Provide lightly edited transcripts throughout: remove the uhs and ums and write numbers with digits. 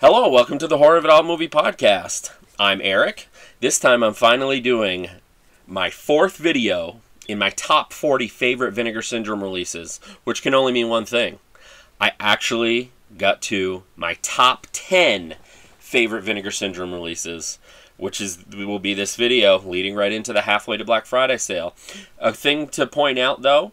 Hello, welcome to the Horror of It All movie podcast. I'm Eric. This time I'm finally doing my fourth video in my top 40 favorite Vinegar Syndrome releases, which can only mean one thing. I actually got to my top 10 favorite Vinegar Syndrome releases, which will be this video leading right into the halfway to Black Friday sale. A thing to point out though,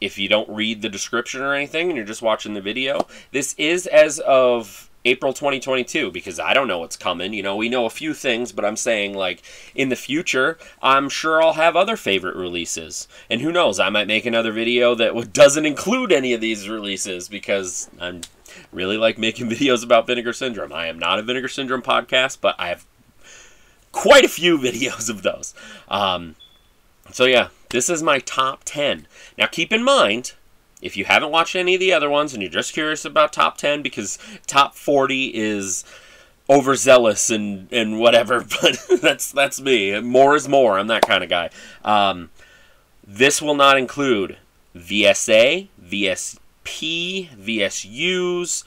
if you don't read the description or anything and you're just watching the video, this is as of April 2022, because I don't know what's coming. You know, we know a few things, but I'm saying, like, in the future, I'm sure I'll have other favorite releases. And who knows, I might make another video that doesn't include any of these releases, because I'm really like making videos about Vinegar Syndrome. I am not a Vinegar Syndrome podcast, but I have quite a few videos of those. So yeah, this is my top 10. Now keep in mind, if you haven't watched any of the other ones and you're just curious about top 10, because top 40 is overzealous and whatever, but that's me. More is more. I'm that kind of guy. This will not include VSA, VSP, VSUs,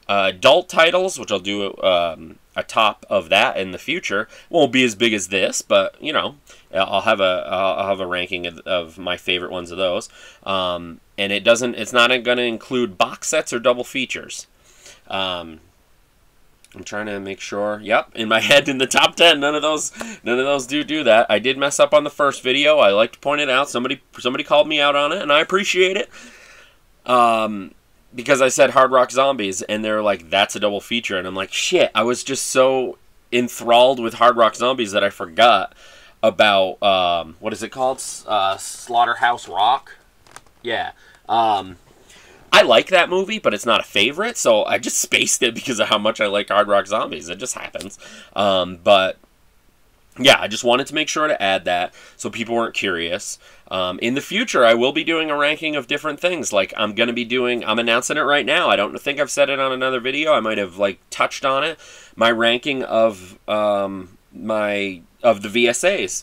adult titles, which I'll do a top of that in the future. Won't be as big as this, but you know, I'll have a ranking of my favorite ones of those. And it's not going to include box sets or double features. I'm trying to make sure. Yep, in my head, in the top 10, none of those do that. I did mess up on the first video. I like to point it out. Somebody called me out on it, and I appreciate it. Because I said Hard Rock Zombies, and they're like, that's a double feature. And I'm like, shit, I was just so enthralled with Hard Rock Zombies that I forgot about, what is it called? Slaughterhouse Rock? Yeah. I like that movie, but it's not a favorite, so I just spaced it because of how much I like Hard Rock Zombies. It just happens. But yeah, I just wanted to make sure to add that so people weren't curious. In the future, I will be doing a ranking of different things. Like, I'm announcing it right now. I don't think I've said it on another video. I might have, like, touched on it. My ranking of the VSAs.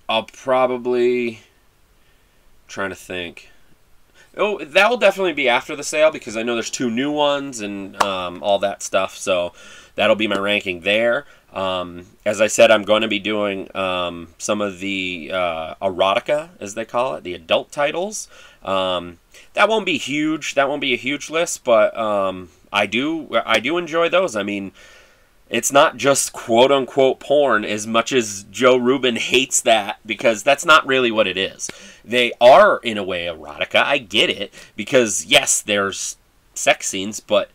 I'll probably... trying to think. Oh, that will definitely be after the sale, because I know there's 2 new ones and all that stuff. So that'll be my ranking there. As I said, I'm going to be doing some of the erotica, as they call it, the adult titles. That won't be huge. That won't be a huge list, but I do enjoy those. I mean, it's not just quote-unquote porn as much as Joe Rubin hates that, because that's not really what it is. They are, in a way, erotica. I get it, because, yes, there's sex scenes, but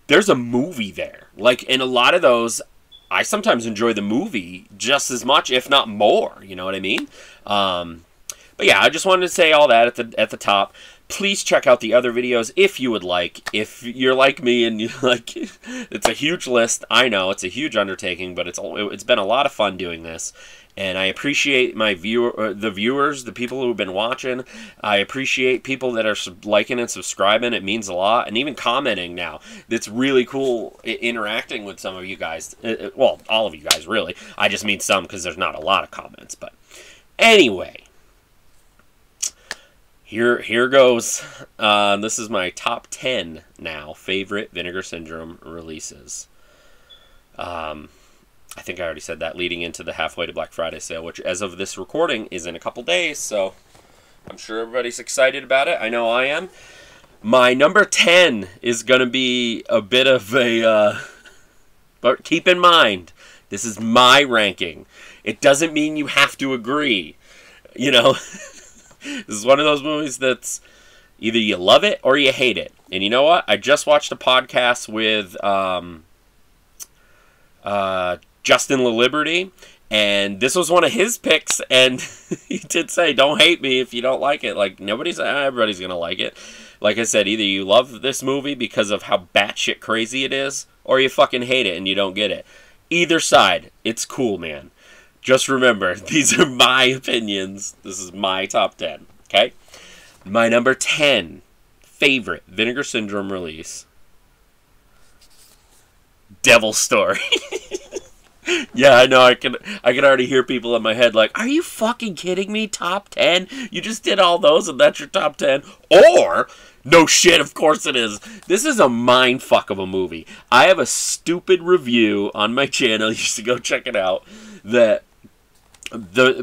there's a movie there. Like, in a lot of those, I sometimes enjoy the movie just as much, if not more. You know what I mean? But yeah, I just wanted to say all that at the top. Please check out the other videos if you would like. If you're like me and you like, it's a huge list. I know it's a huge undertaking, but it's been a lot of fun doing this, and I appreciate my the viewers, the people who've been watching. I appreciate people that are liking and subscribing. It means a lot, and even commenting now. It's really cool interacting with some of you guys. Well, all of you guys, really. I just mean some, because there's not a lot of comments. But anyway. Here goes. This is my top 10 now favorite Vinegar Syndrome releases. I think I already said that leading into the halfway to Black Friday sale, which as of this recording is in a couple days, so I'm sure everybody's excited about it. I know I am. My number 10 is going to be a bit of a... but keep in mind, this is my ranking. It doesn't mean you have to agree. You know... This is one of those movies that's either you love it or you hate it. And you know what? I just watched a podcast with Justin LaLiberty, and this was one of his picks, and he did say, don't hate me if you don't like it. Like, everybody's going to like it. Like I said, either you love this movie because of how batshit crazy it is, or you fucking hate it and you don't get it. Either side, it's cool, man. Just remember, these are my opinions. This is my top 10, okay? My number 10 favorite Vinegar Syndrome release. Devil Story. Yeah, I know. I can already hear people in my head like, "Are you fucking kidding me? Top 10? You just did all those, and that's your top 10?" Or, no shit, of course it is. This is a mind fuck of a movie. I have a stupid review on my channel. You should go check it out. That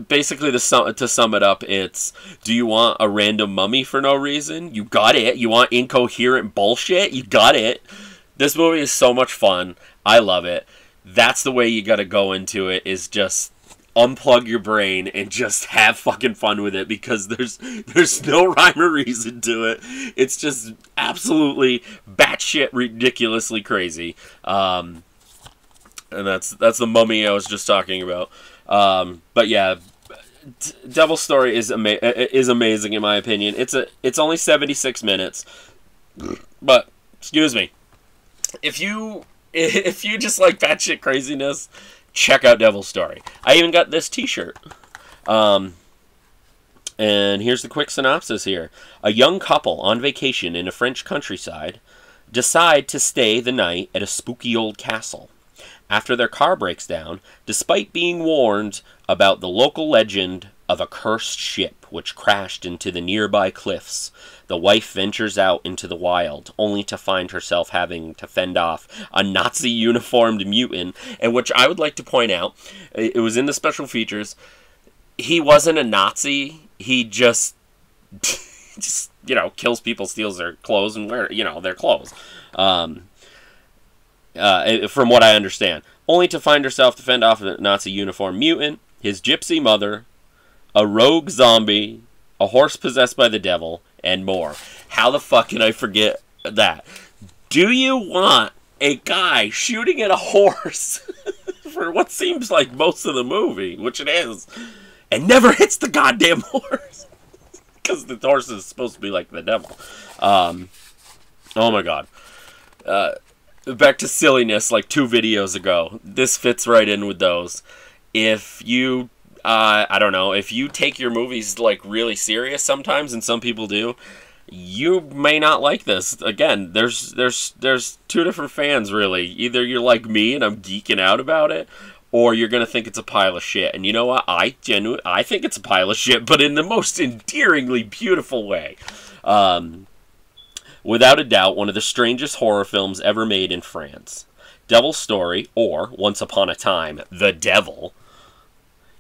basically to sum it up, it's, do you want a random mummy for no reason? You got it. You want incoherent bullshit? You got it. This movie is so much fun. I love it. That's the way you gotta go into it, is just unplug your brain and just have fucking fun with it, because there's no rhyme or reason to it. It's just absolutely batshit ridiculously crazy. And that's the mummy I was just talking about. But yeah, Devil's Story is amazing in my opinion. It's only 76 minutes, but excuse me, if you just like batshit craziness, check out Devil's Story. I even got this T-shirt. And here's the quick synopsis here. A young couple on vacation in a French countryside decide to stay the night at a spooky old castle. After their car breaks down, despite being warned about the local legend of a cursed ship which crashed into the nearby cliffs, the wife ventures out into the wild, only to find herself having to fend off a Nazi-uniformed mutant, and which I would like to point out, it was in the special features, he wasn't a Nazi, he just kills people, steals their clothes, and their clothes. From what I understand. Only to find herself to fend off a Nazi uniform mutant, his gypsy mother, a rogue zombie, a horse possessed by the devil, and more. How the fuck can I forget that? Do you want a guy shooting at a horse for what seems like most of the movie, which it is, and never hits the goddamn horse? Because the horse is supposed to be like the devil. Oh my god. Back to silliness like 2 videos ago. This fits right in with those. If you, I don't know, if you take your movies like really serious sometimes, and some people do, you may not like this. Again, there's 2 different fans really. Either you're like me and I'm geeking out about it, or you're gonna think it's a pile of shit. And you know what? I think it's a pile of shit, but in the most endearingly beautiful way. Without a doubt, one of the strangest horror films ever made in France. Devil's Story, or Once Upon a Time, The Devil,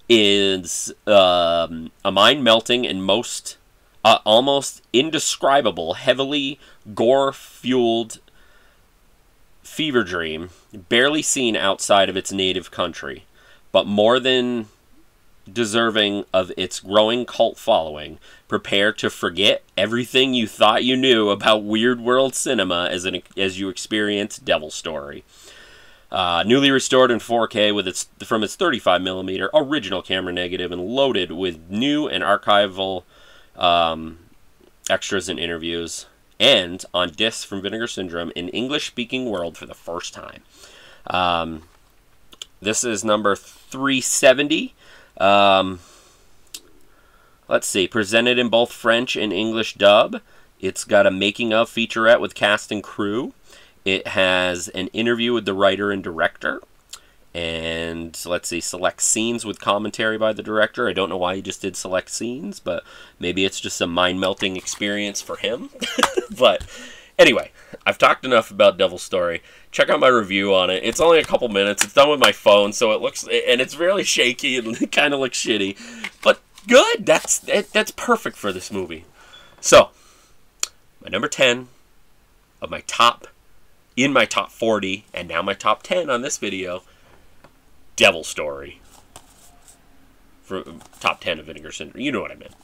is a mind-melting and almost indescribable, heavily gore-fueled fever dream, barely seen outside of its native country, but more than deserving of its growing cult following. Prepare to forget everything you thought you knew about Weird World cinema as you experience Devil's Story. Newly restored in 4K from its 35mm original camera negative, and loaded with new and archival extras and interviews, and on discs from Vinegar Syndrome in English-speaking world for the first time. This is number 370. Let's see, presented in both French and English dub. It's got a making of featurette with cast and crew. It has an interview with the writer and director. And let's see, select scenes with commentary by the director. I don't know why he just did select scenes, but maybe it's just a mind-melting experience for him. But anyway, I've talked enough about Devil's Story. Check out my review on it. It's only a couple minutes. It's done with my phone, so it looks, and it's really shaky and it kind of looks shitty, but good. That's perfect for this movie. So, my number 10 of my top 40, and now my top 10 on this video, Devil's Story. For top 10 of Vinegar Syndrome. You know what I meant.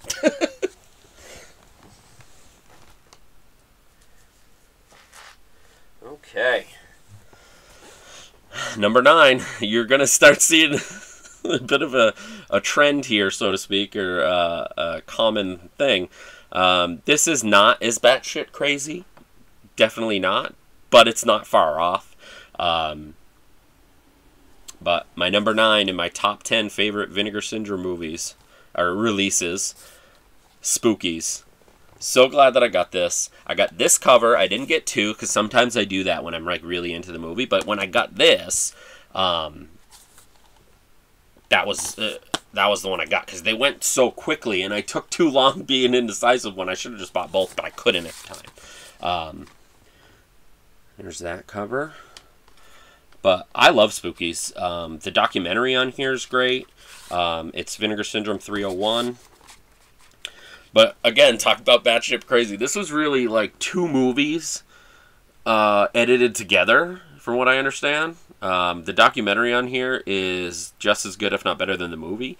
Okay. Number 9. You're going to start seeing a bit of a trend here, so to speak, or a common thing. This is not as batshit crazy. Definitely not. But it's not far off. But my number 9 in my top 10 favorite Vinegar Syndrome movies, or releases, Spookies. So glad that I got this. I got this cover. I didn't get 2, because sometimes I do that when I'm like really into the movie. But when I got this, that was the one I got, because they went so quickly, and I took too long being indecisive when I should have just bought both, but I couldn't at the time. There's that cover. But I love Spookies. The documentary on here is great. It's Vinegar Syndrome 301. But again, talk about batshit crazy. This was really like 2 movies edited together, from what I understand. The documentary on here is just as good, if not better, than the movie.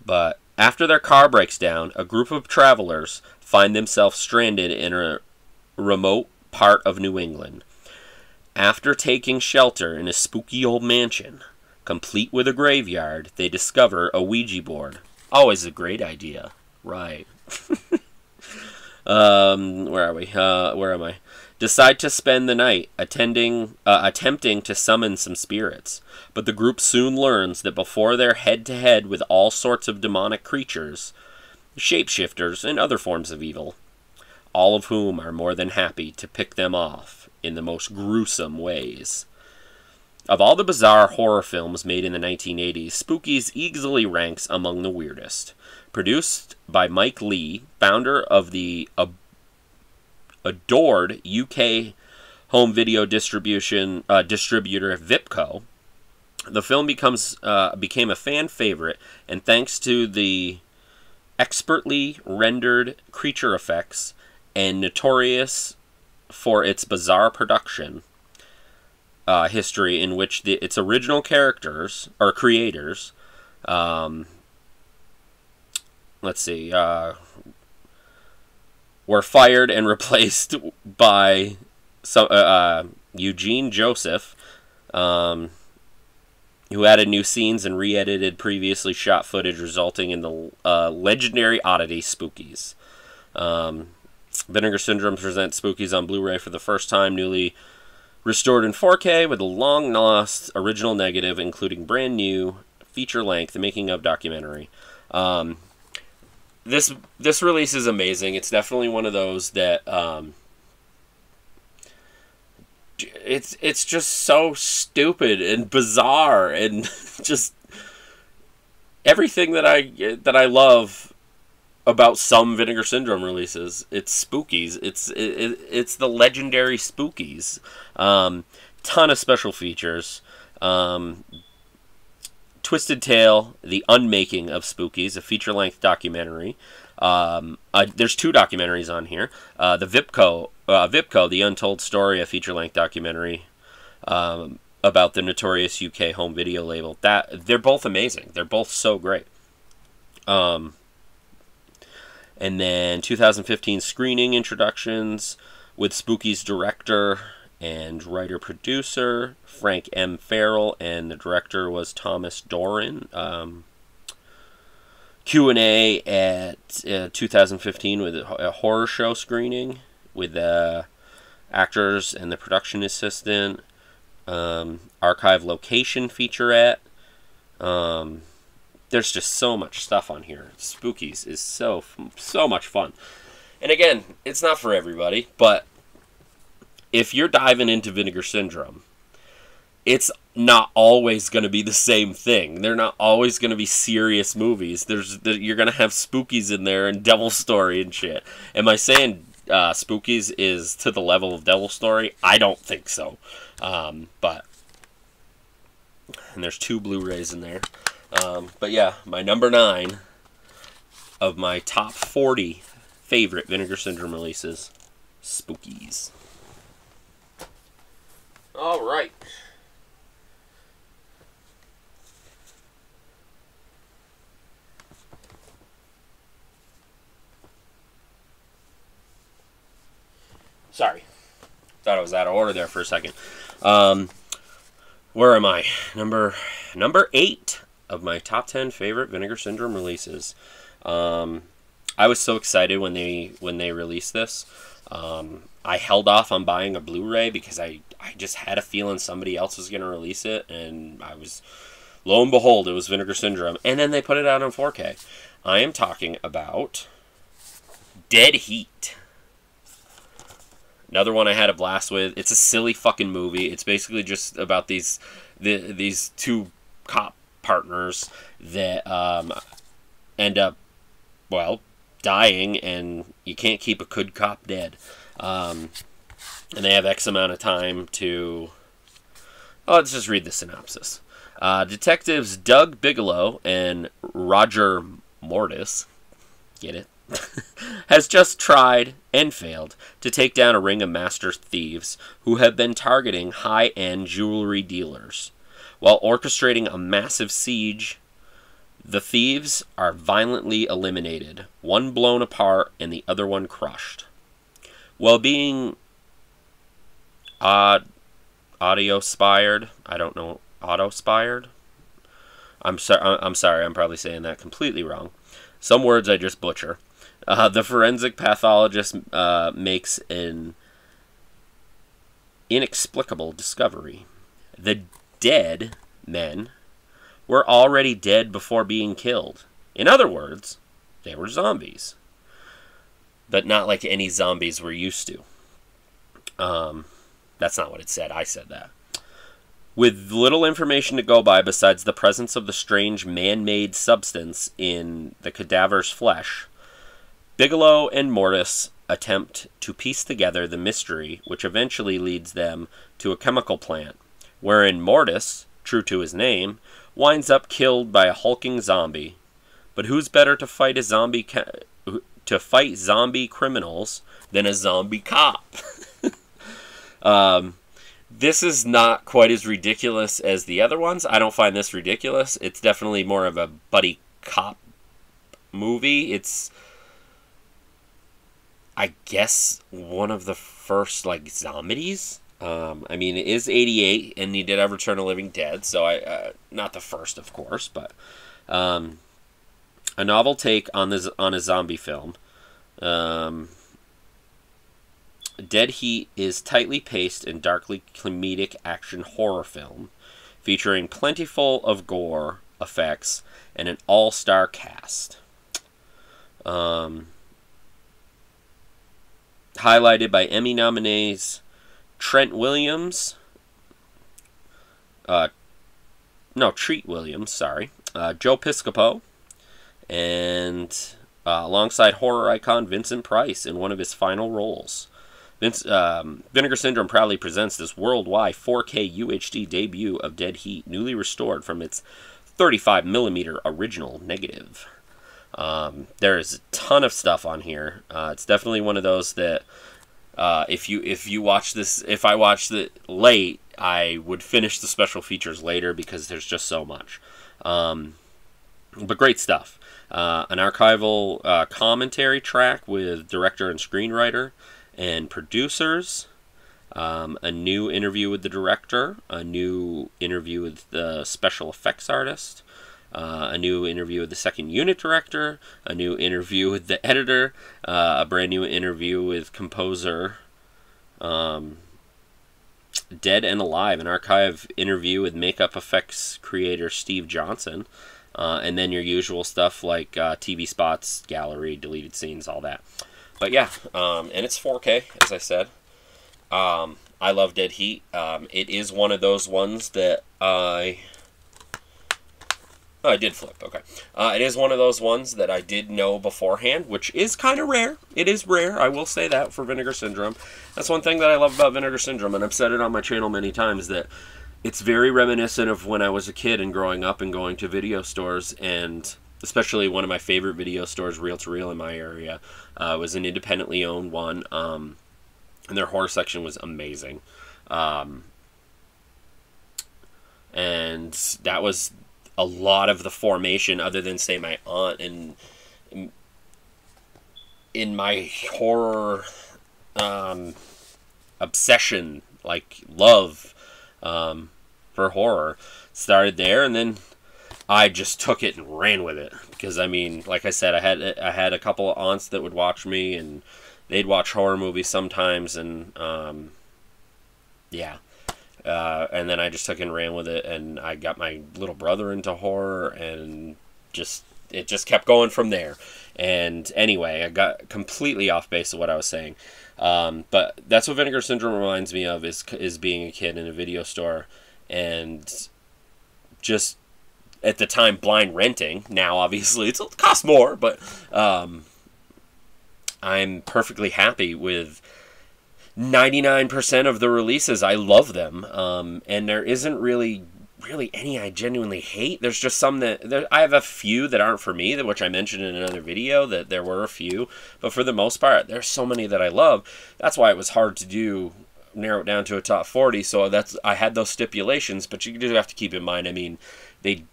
But after their car breaks down, a group of travelers find themselves stranded in a remote part of New England. After taking shelter in a spooky old mansion, complete with a graveyard, they discover a Ouija board. Always a great idea. Right. Where are we? Where am I? Decide to spend the night attempting to summon some spirits. But the group soon learns that before they're head-to-head with all sorts of demonic creatures, shapeshifters, and other forms of evil, all of whom are more than happy to pick them off in the most gruesome ways. Of all the bizarre horror films made in the 1980s, Spookies easily ranks among the weirdest. Produced by Mike Lee, founder of the adored UK home video distributor Vykoff, the film became a fan favorite, and thanks to the expertly rendered creature effects and notorious for its bizarre production history, in which its original characters or creators, were fired and replaced by Eugene Joseph, who added new scenes and re-edited previously shot footage, resulting in the legendary oddity Spookies. Vinegar Syndrome presents Spookies on Blu-ray for the first time, newly restored in 4K with a long-lost original negative, including brand new feature-length making of documentary. This release is amazing. It's definitely one of those that it's just so stupid and bizarre and just everything that I love about some Vinegar Syndrome releases. It's Spookies. It's the legendary Spookies. Ton of special features. Twisted Tale, The Unmaking of Spookies, a feature-length documentary. There's 2 documentaries on here. The Vykoff, The Untold Story, a feature-length documentary about the notorious UK home video label. They're both amazing. They're both so great. And then 2015 screening introductions with Spookies director and writer-producer Frank M. Farrell, and the director was Thomas Doran. Q&A at 2015 with a horror show screening with actors and the production assistant. Archive location featurette. There's just so much stuff on here. Spookies is so much fun. And again, it's not for everybody, but if you're diving into Vinegar Syndrome, it's not always going to be the same thing. They're not always going to be serious movies. You're going to have Spookies in there and Devil Story and shit. Am I saying Spookies is to the level of Devil Story? I don't think so. And there's 2 Blu-rays in there. But yeah, my number 9 of my top 40 favorite Vinegar Syndrome releases, Spookies. All right. Sorry. Thought I was out of order there for a second. Where am I? Number 8 of my top 10 favorite Vinegar Syndrome releases. I was so excited when they released this. I held off on buying a Blu-ray because I just had a feeling somebody else was going to release it, and lo and behold, it was Vinegar Syndrome, and then they put it out on 4K. I am talking about Dead Heat. Another one I had a blast with. It's a silly fucking movie. It's basically just about these these two cop partners that end up, well, dying, and you can't keep a good cop dead. And they have X amount of time to... Oh, let's just read the synopsis. Detectives Doug Bigelow and Roger Mortis, get it, has just tried and failed to take down a ring of master thieves who have been targeting high-end jewelry dealers. While orchestrating a massive siege, the thieves are violently eliminated, one blown apart and the other one crushed. While being audio-spired, I don't know, auto-spired? I'm sorry, I'm probably saying that completely wrong. Some words I just butcher. The forensic pathologist makes an inexplicable discovery. The dead men were already dead before being killed. In other words, they were zombies. But not like any zombies we're used to. That's not what it said. I said that. With little information to go by besides the presence of the strange man-made substance in the cadaver's flesh, Bigelow and Mortis attempt to piece together the mystery which eventually leads them to a chemical plant, wherein Mortis, true to his name, winds up killed by a hulking zombie. But who's better to fight zombie criminals than a zombie cop? This is not quite as ridiculous as the other ones. I don't find this ridiculous. It's definitely more of a buddy cop movie. It's, I guess, one of the first, like, zombies. I mean, it is 88, and he did have Return of the Living Dead, so not the first, of course, but a novel take on a zombie film. Dead Heat is tightly paced and darkly comedic action horror film, featuring plentiful of gore effects and an all-star cast. Highlighted by Emmy nominees Treat Williams, Joe Piscopo, and alongside horror icon Vincent Price in one of his final roles. Vinegar Syndrome proudly presents this worldwide 4K UHD debut of Dead Heat, newly restored from its 35mm original negative. There is a ton of stuff on here. It's definitely one of those that if you watch this, if I watched it late, I would finish the special features later because there's just so much. But great stuff. An archival commentary track with director and screenwriter and producers, a new interview with the director, a new interview with the special effects artist, a new interview with the second unit director, a new interview with the editor, a brand new interview with composer Dead and Alive, an archive interview with makeup effects creator Steve Johnson, and then your usual stuff like TV spots, gallery, deleted scenes, all that. But yeah, and it's 4K, as I said. I love Dead Heat. It is one of those ones that I did flip, okay. It is one of those ones that I did know beforehand, which is kind of rare. It is rare, I will say that, for Vinegar Syndrome. That's one thing that I love about Vinegar Syndrome, and I've said it on my channel many times, that it's very reminiscent of when I was a kid and growing up and going to video stores, and especially one of my favorite video stores, Reel to Reel in my area, was an independently owned one, and their horror section was amazing. And that was a lot of the formation, other than, say, my aunt, and in my horror obsession, like love for horror, started there, and then I just took it and ran with it, because I mean, like I said, I had a couple of aunts that would watch me, and they'd watch horror movies sometimes, and yeah. And then I just took and ran with it, and I got my little brother into horror, and it just kept going from there. And anyway, I got completely off base of what I was saying. But that's what Vinegar Syndrome reminds me of, is being a kid in a video store and just at the time blind renting. Now obviously it costs more, but I'm perfectly happy with 99% of the releases. I love them, and there isn't really any I genuinely hate. There's just some that I have a few that aren't for me, which I mentioned in another video, that there were a few, but for the most part there's so many that I love. That's why it was hard to narrow it down to a top 40. So I had those stipulations, but you do have to keep in mind, I mean, they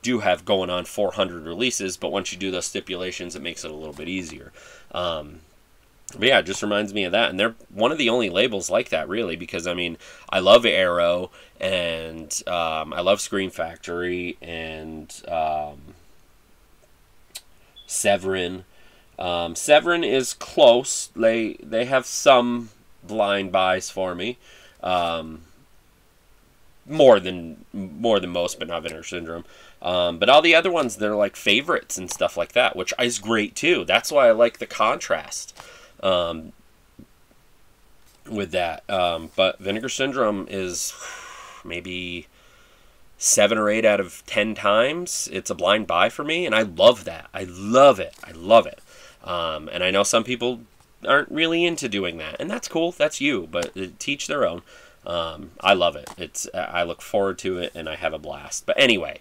do have going on 400 releases, but once you do those stipulations, it makes it a little bit easier. But yeah, it just reminds me of that. And they're one of the only labels like that, really, because, I mean, I love Arrow, and I love Scream Factory, and Severin. Severin is close. They have some blind buys for me. More than most, but not Vinegar Syndrome. But all the other ones, they're like favorites and stuff like that, which is great too. That's why I like the contrast with that. But Vinegar Syndrome is maybe 7 or 8 out of 10 times it's a blind buy for me, and I love that. I love it. I love it. And I know some people aren't really into doing that, and that's cool. That's you, but teach their own. I love it. I look forward to it, and I have a blast. But anyway,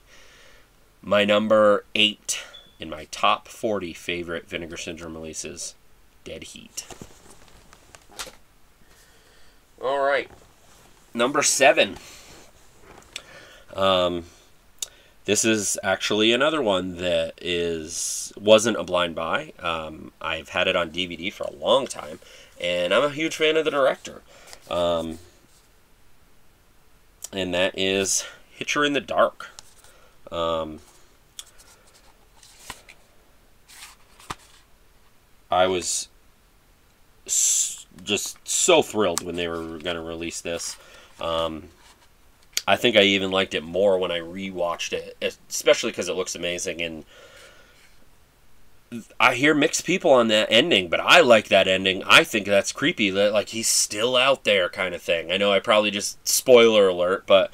my number 8 in my top 40 favorite Vinegar Syndrome releases, Dead Heat. All right, number 7. This is actually another one that wasn't a blind buy. I've had it on DVD for a long time, and I'm a huge fan of the director. And that is Youre In The Dark. I was just so thrilled when they were going to release this. I think I even liked it more when I rewatched it, especially because it looks amazing. And I hear mixed people on that ending, but I like that ending. I think that's creepy, that like he's still out there kind of thing. I know I probably just spoiler alert, but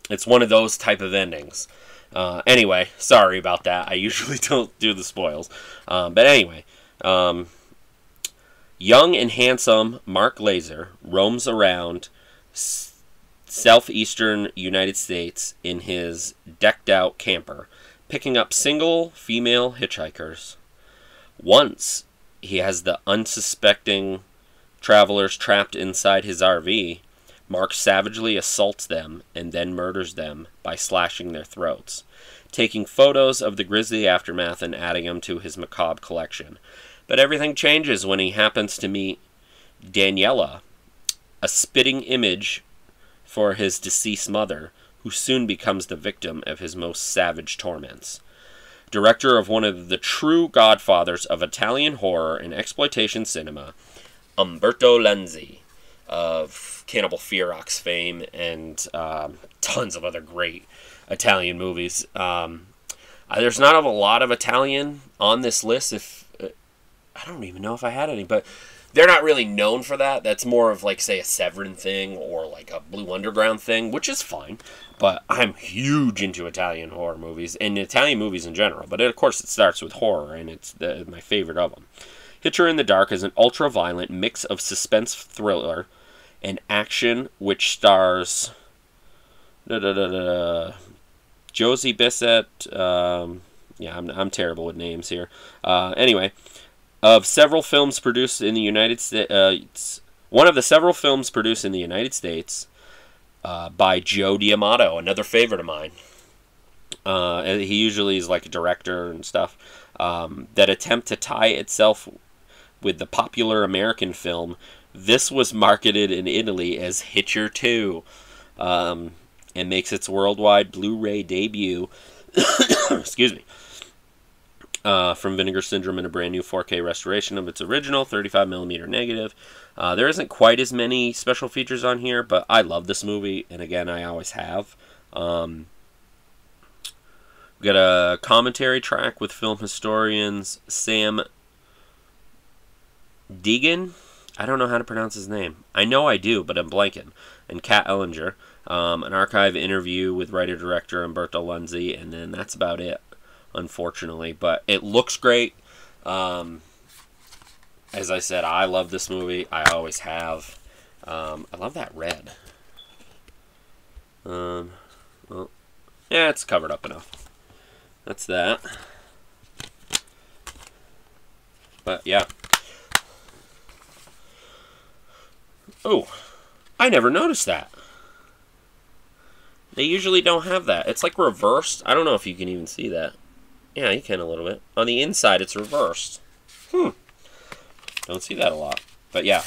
it's one of those type of endings. Anyway, sorry about that. I usually don't do the spoils. But anyway, young and handsome Mark Laser roams around southeastern United States in his decked-out camper, picking up single female hitchhikers. Once he has the unsuspecting travelers trapped inside his RV, Mark savagely assaults them and then murders them by slashing their throats, taking photos of the grisly aftermath and adding them to his macabre collection. But everything changes when he happens to meet Daniela, a spitting image for his deceased mother, who soon becomes the victim of his most savage torments. Director of one of the true godfathers of Italian horror and exploitation cinema, Umberto Lenzi, of Cannibal Ferox fame and tons of other great Italian movies. There's not a lot of Italian on this list. I don't even know if I had any, but they're not really known for that. That's more of like, say, a Severin thing or like a Blue Underground thing, which is fine. But I'm huge into Italian horror movies and Italian movies in general. But of course, it starts with horror, and it's my favorite of them. Youre In The Dark is an ultra-violent mix of suspense thriller and action, which stars Josie Bissett. Yeah, I'm terrible with names here. Anyway. Of several films produced in the United States, one of the several films produced in the United States by Joe D'Amato, another favorite of mine. He usually is like a director and stuff, that attempt to tie itself with the popular American film. This was marketed in Italy as Hitcher 2, and makes its worldwide Blu-ray debut. Excuse me. From Vinegar Syndrome in a brand new 4K restoration of its original 35mm negative. There isn't quite as many special features on here, but I love this movie, and again, I always have. We got a commentary track with film historians Sam Deegan I don't know how to pronounce his name. I know I do, but I'm blanking. And Kat Ellinger. An archive interview with writer-director Umberto Lenzi, and then that's about it, unfortunately. But it looks great. As I said, I love this movie. I always have. I love that red. Well, yeah, it's covered up enough. That's that. But, yeah. Oh, I never noticed that. They usually don't have that. It's like reversed. I don't know if you can even see that. Yeah, you can a little bit. On the inside, it's reversed. Don't see that a lot. But yeah.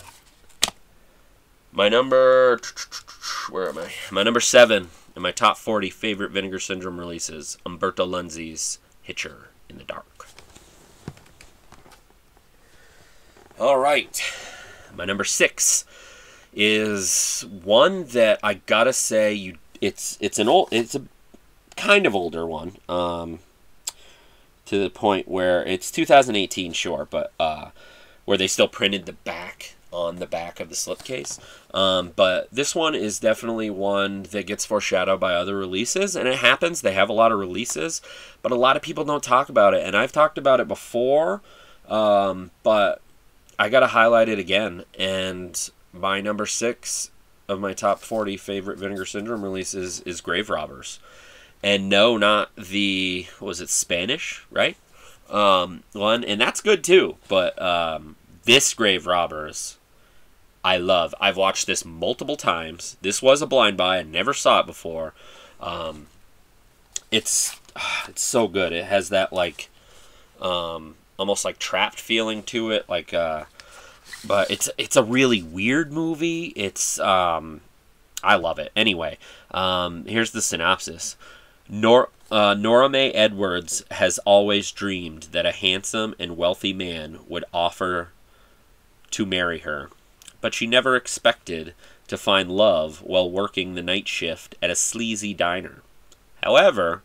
My number... Where am I? My number 7 in my top 40 favorite Vinegar Syndrome releases. Umberto Lenzi's Youre In The Dark. Alright. My number 6 is one that I gotta say it's a kind of older one, to the point where it's 2018, sure, but where they still printed the back on the back of the slipcase. But this one is definitely one that gets foreshadowed by other releases, and it happens. They have a lot of releases, but a lot of people don't talk about it, and I've talked about it before, but I gotta highlight it again. And my number 6 of my top 40 favorite Vinegar Syndrome releases is Grave Robbers. And no, not the, was it Spanish, right? One, and that's good too. But this Grave Robbers, I love. I've watched this multiple times. This was a blind buy. I never saw it before. It's so good. It has that like almost like trapped feeling to it, like but it's a really weird movie. It's I love it. Anyway, here's the synopsis. Nora Mae Edwards has always dreamed that a handsome and wealthy man would offer to marry her, but she never expected to find love while working the night shift at a sleazy diner. However,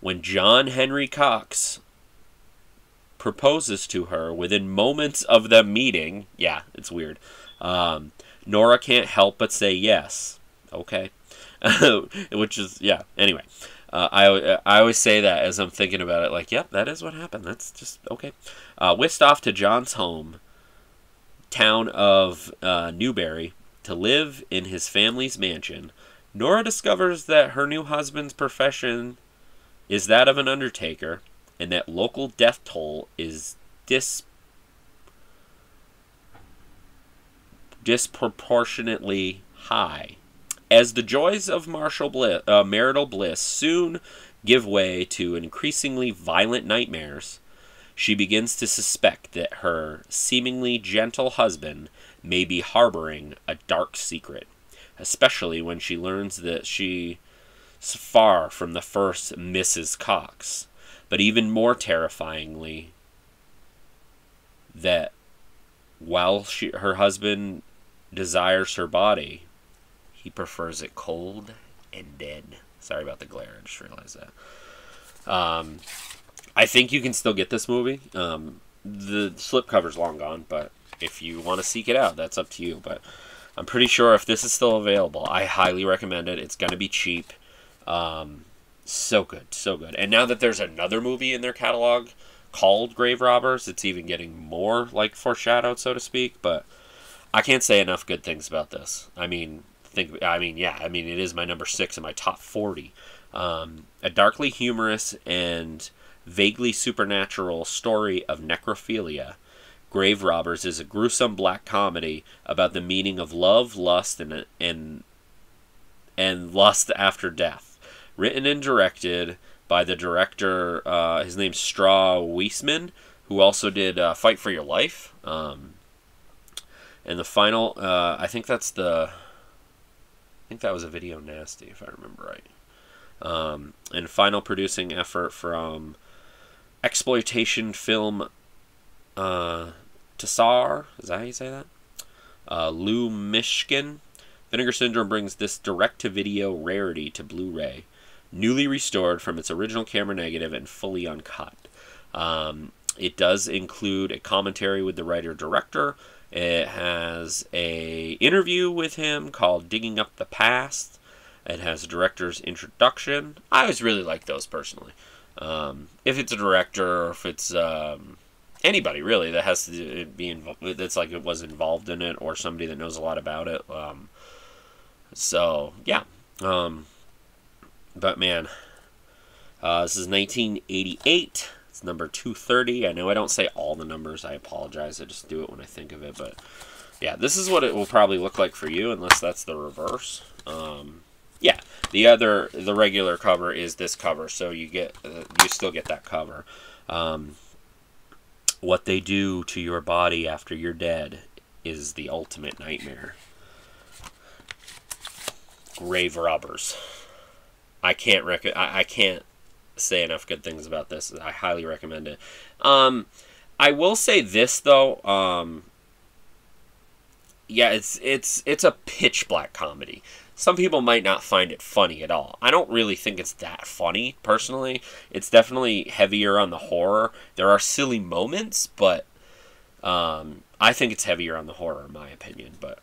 when John Henry Cox proposes to her within moments of them meeting, yeah, it's weird, Nora can't help but say yes. Okay. Which is, yeah, anyway. I always say that as I'm thinking about it, like, yep, that is what happened. That's just, okay. Whisked off to John's home town of Newberry to live in his family's mansion, Nora discovers that her new husband's profession is that of an undertaker, and that local death toll is disproportionately high. As the joys of marital bliss soon give way to increasingly violent nightmares, she begins to suspect that her seemingly gentle husband may be harboring a dark secret, especially when she learns that she's far from the first Mrs. Cox. But even more terrifyingly, that while her husband desires her body, he prefers it cold and dead. Sorry about the glare, I just realized that. I think you can still get this movie. The slipcover's long gone, but if you want to seek it out, that's up to you. But I'm pretty sure if this is still available, I highly recommend it. It's going to be cheap. So good, so good. And now that there's another movie in their catalog called Grave Robbers, it's even getting more like foreshadowed, so to speak. But I can't say enough good things about this. I mean, it is my number 6 in my top 40. A darkly humorous and vaguely supernatural story of necrophilia, Grave Robbers is a gruesome black comedy about the meaning of love, lust, and lust after death. Written and directed by the director, his name's Straw Weisman, who also did Fight for Your Life. And the final, I think that was a Video Nasty, if I remember right. And final producing effort from exploitation film Tassar, is that how you say that? Lou Mishkin. Vinegar Syndrome brings this direct-to-video rarity to Blu-ray, newly restored from its original camera negative and fully uncut. It does include a commentary with the writer-director It has a interview with him called Digging Up the Past. It has a director's introduction. I always really like those personally. If it's a director or if it's anybody really that has to be involved, that's like it was involved in it, or somebody that knows a lot about it. So yeah. But man, this is 1988. It's number 230. I know I don't say all the numbers. I apologize. I just do it when I think of it. But yeah, this is what it will probably look like for you, unless that's the reverse. Yeah, the regular cover is this cover, so you still get that cover. What they do to your body after you're dead is the ultimate nightmare. Grave robbers. I can't say enough good things about this. I highly recommend it. I will say this though. Yeah, it's a pitch black comedy. Some people might not find it funny at all. I don't really think it's that funny, personally. It's definitely heavier on the horror. There are silly moments, but I think it's heavier on the horror, in my opinion. But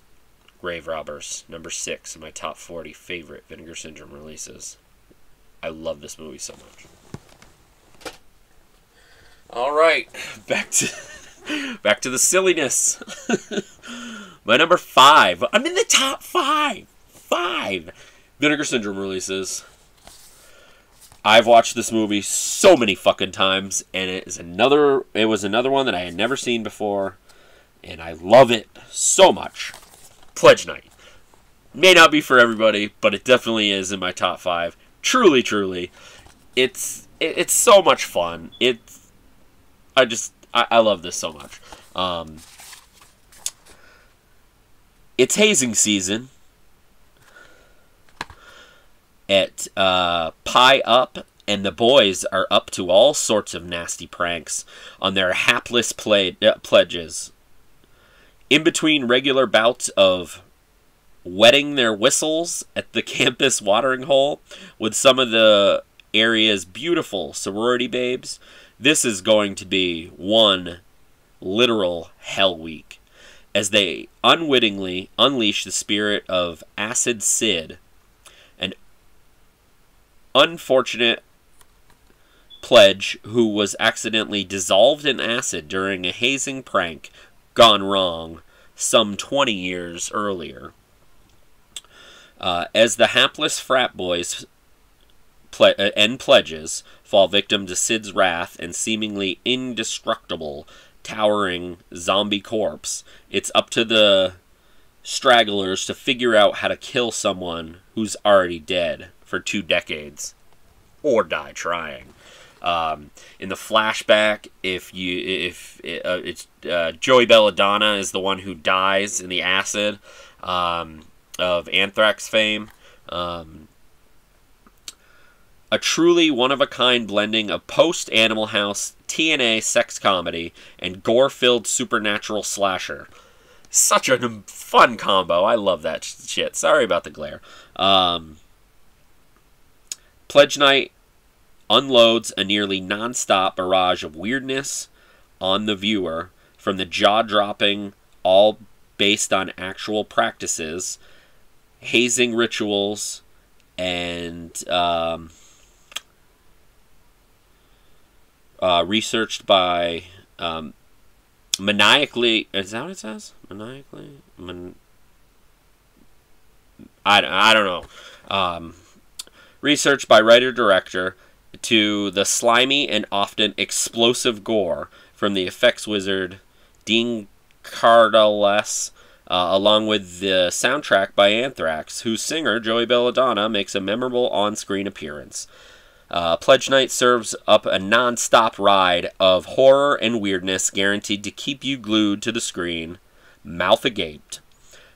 Grave Robbers, number 6 in my top 40 favorite Vinegar Syndrome releases. I love this movie so much. All right, back to the silliness. My number 5. I'm in the top 5. 5 Vinegar Syndrome releases. I've watched this movie so many fucking times, and it was another one that I had never seen before, and I love it so much. Pledge Night. May not be for everybody, but it definitely is in my top 5. Truly, truly. It's so much fun. I love this so much. It's hazing season at Pie Up, and the boys are up to all sorts of nasty pranks on their hapless pledges. In between regular bouts of wetting their whistles at the campus watering hole with some of the area's beautiful sorority babes, this is going to be one literal hell week as they unwittingly unleash the spirit of Acid Sid, an unfortunate pledge who was accidentally dissolved in acid during a hazing prank gone wrong some 20 years earlier. As the hapless frat boys and pledges fall victim to Sid's wrath and seemingly indestructible, towering zombie corpse, it's up to the stragglers to figure out how to kill someone who's already dead for 2 decades, or die trying. In the flashback, it's Joey Belladonna is the one who dies in the acid of Anthrax fame. A truly one-of-a-kind blending of post-Animal House, TNA sex comedy, and gore-filled supernatural slasher. Such a fun combo. I love that shit. Sorry about the glare. Pledge Night unloads a nearly non-stop barrage of weirdness on the viewer, from the jaw-dropping, all based on actual practices, hazing rituals, and researched by maniacally... Is that what it says? Maniacally? I don't know. Researched by writer-director to the slimy and often explosive gore from the effects wizard Dean Cardales, along with the soundtrack by Anthrax, whose singer, Joey Belladonna, makes a memorable on-screen appearance. Pledge Night serves up a non-stop ride of horror and weirdness guaranteed to keep you glued to the screen, mouth agape.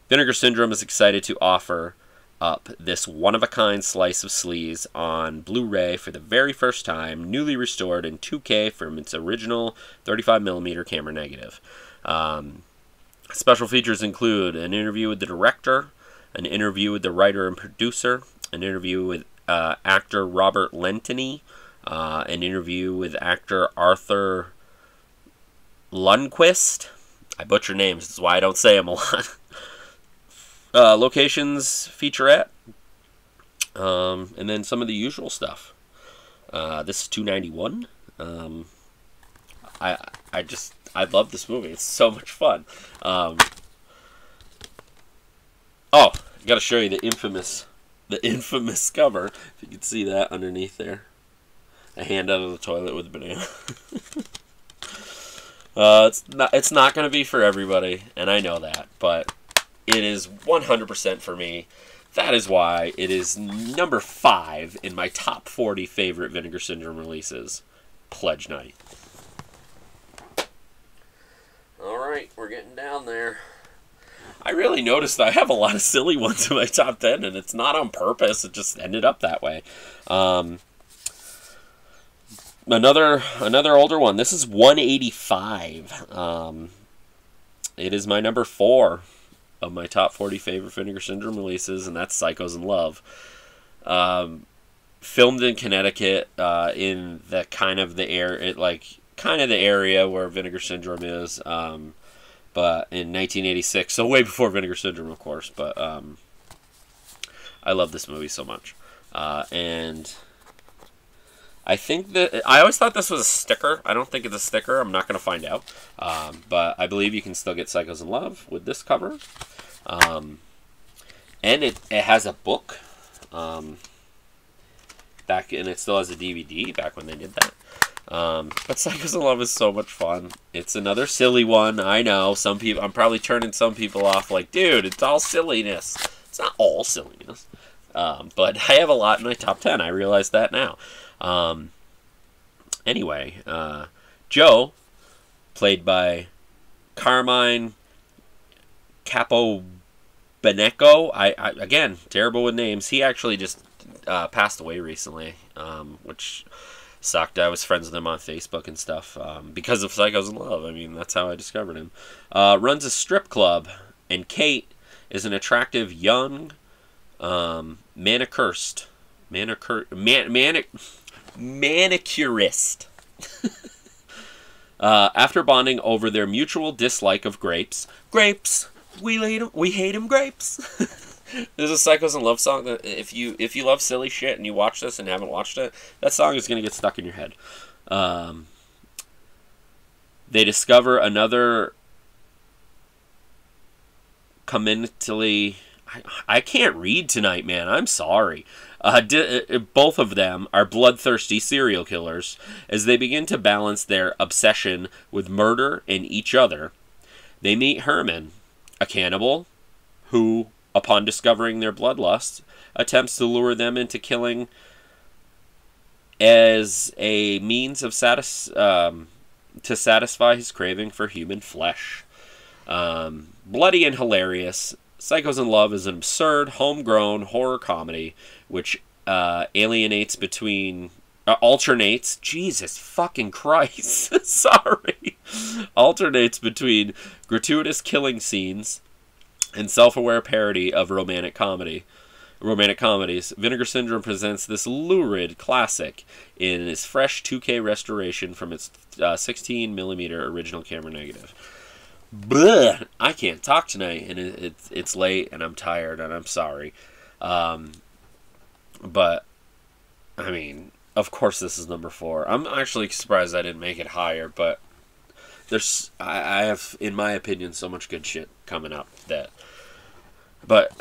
Vinegar Syndrome is excited to offer up this one-of-a-kind slice of sleaze on Blu-ray for the very first time, newly restored in 2K from its original 35mm camera negative. Special features include an interview with the director, an interview with the writer and producer, an interview with actor Robert Lentini, an interview with actor Arthur Lundquist, I butcher names. That's why I don't say them a lot. Locations featurette. And then some of the usual stuff. This is $2.91. I love this movie. It's so much fun. Oh, I gotta show you the infamous cover. If you can see that underneath there. A hand out of the toilet with a banana. It's not gonna be for everybody, and I know that, but it is 100% for me. That is why it is number 5 in my top 40 favorite Vinegar Syndrome releases. Pledge Night. Alright, we're getting down there. I really noticed I have a lot of silly ones in my top 10, and it's not on purpose. It just ended up that way. Another older one. This is 185. It is my number 4 of my top 40 favorite Vinegar Syndrome releases, and that's Psychos in Love. Filmed in Connecticut, in the kind of the area where Vinegar Syndrome is, but in 1986, so way before Vinegar Syndrome, of course. But I love this movie so much, and I think that I always thought this was a sticker. I don't think it's a sticker. I'm not going to find out. But I believe you can still get Psychos in Love with this cover. And it has a book. And it still has a DVD back when they did that. But Psychos in Love is so much fun. It's another silly one. I know. Some people, I'm probably turning some people off like, dude, it's all silliness. It's not all silliness. But I have a lot in my top 10. I realize that now. Anyway, Joe, played by Carmine Capobianco. I again, terrible with names. He actually just passed away recently, which sucked. I was friends with him on Facebook and stuff because of Psychos in Love. I mean, that's how I discovered him. Runs a strip club, and Kate is an attractive young manicurist. After bonding over their mutual dislike of grapes, we hate 'em grapes. There's a Psychos in Love song that if you love silly shit and you watch this and haven't watched it, that song is gonna get stuck in your head. They discover another community. I can't read tonight, man. I'm sorry. Both of them are bloodthirsty serial killers. As they begin to balance their obsession with murder and each other, they meet Herman, a cannibal, who, upon discovering their bloodlust, attempts to lure them into killing as a means of to satisfy his craving for human flesh. Bloody and hilarious, Psychos in Love is an absurd, homegrown horror comedy which alternates, Jesus fucking Christ, sorry, alternates between gratuitous killing scenes and self-aware parody of romantic comedies. Vinegar Syndrome presents this lurid classic in its fresh 2K restoration from its 16mm original camera negative. Bleh, I can't talk tonight, and it's late, and I'm tired, and I'm sorry. But, I mean, of course this is number 4. I'm actually surprised I didn't make it higher, but I have, in my opinion, so much good shit coming up that... But,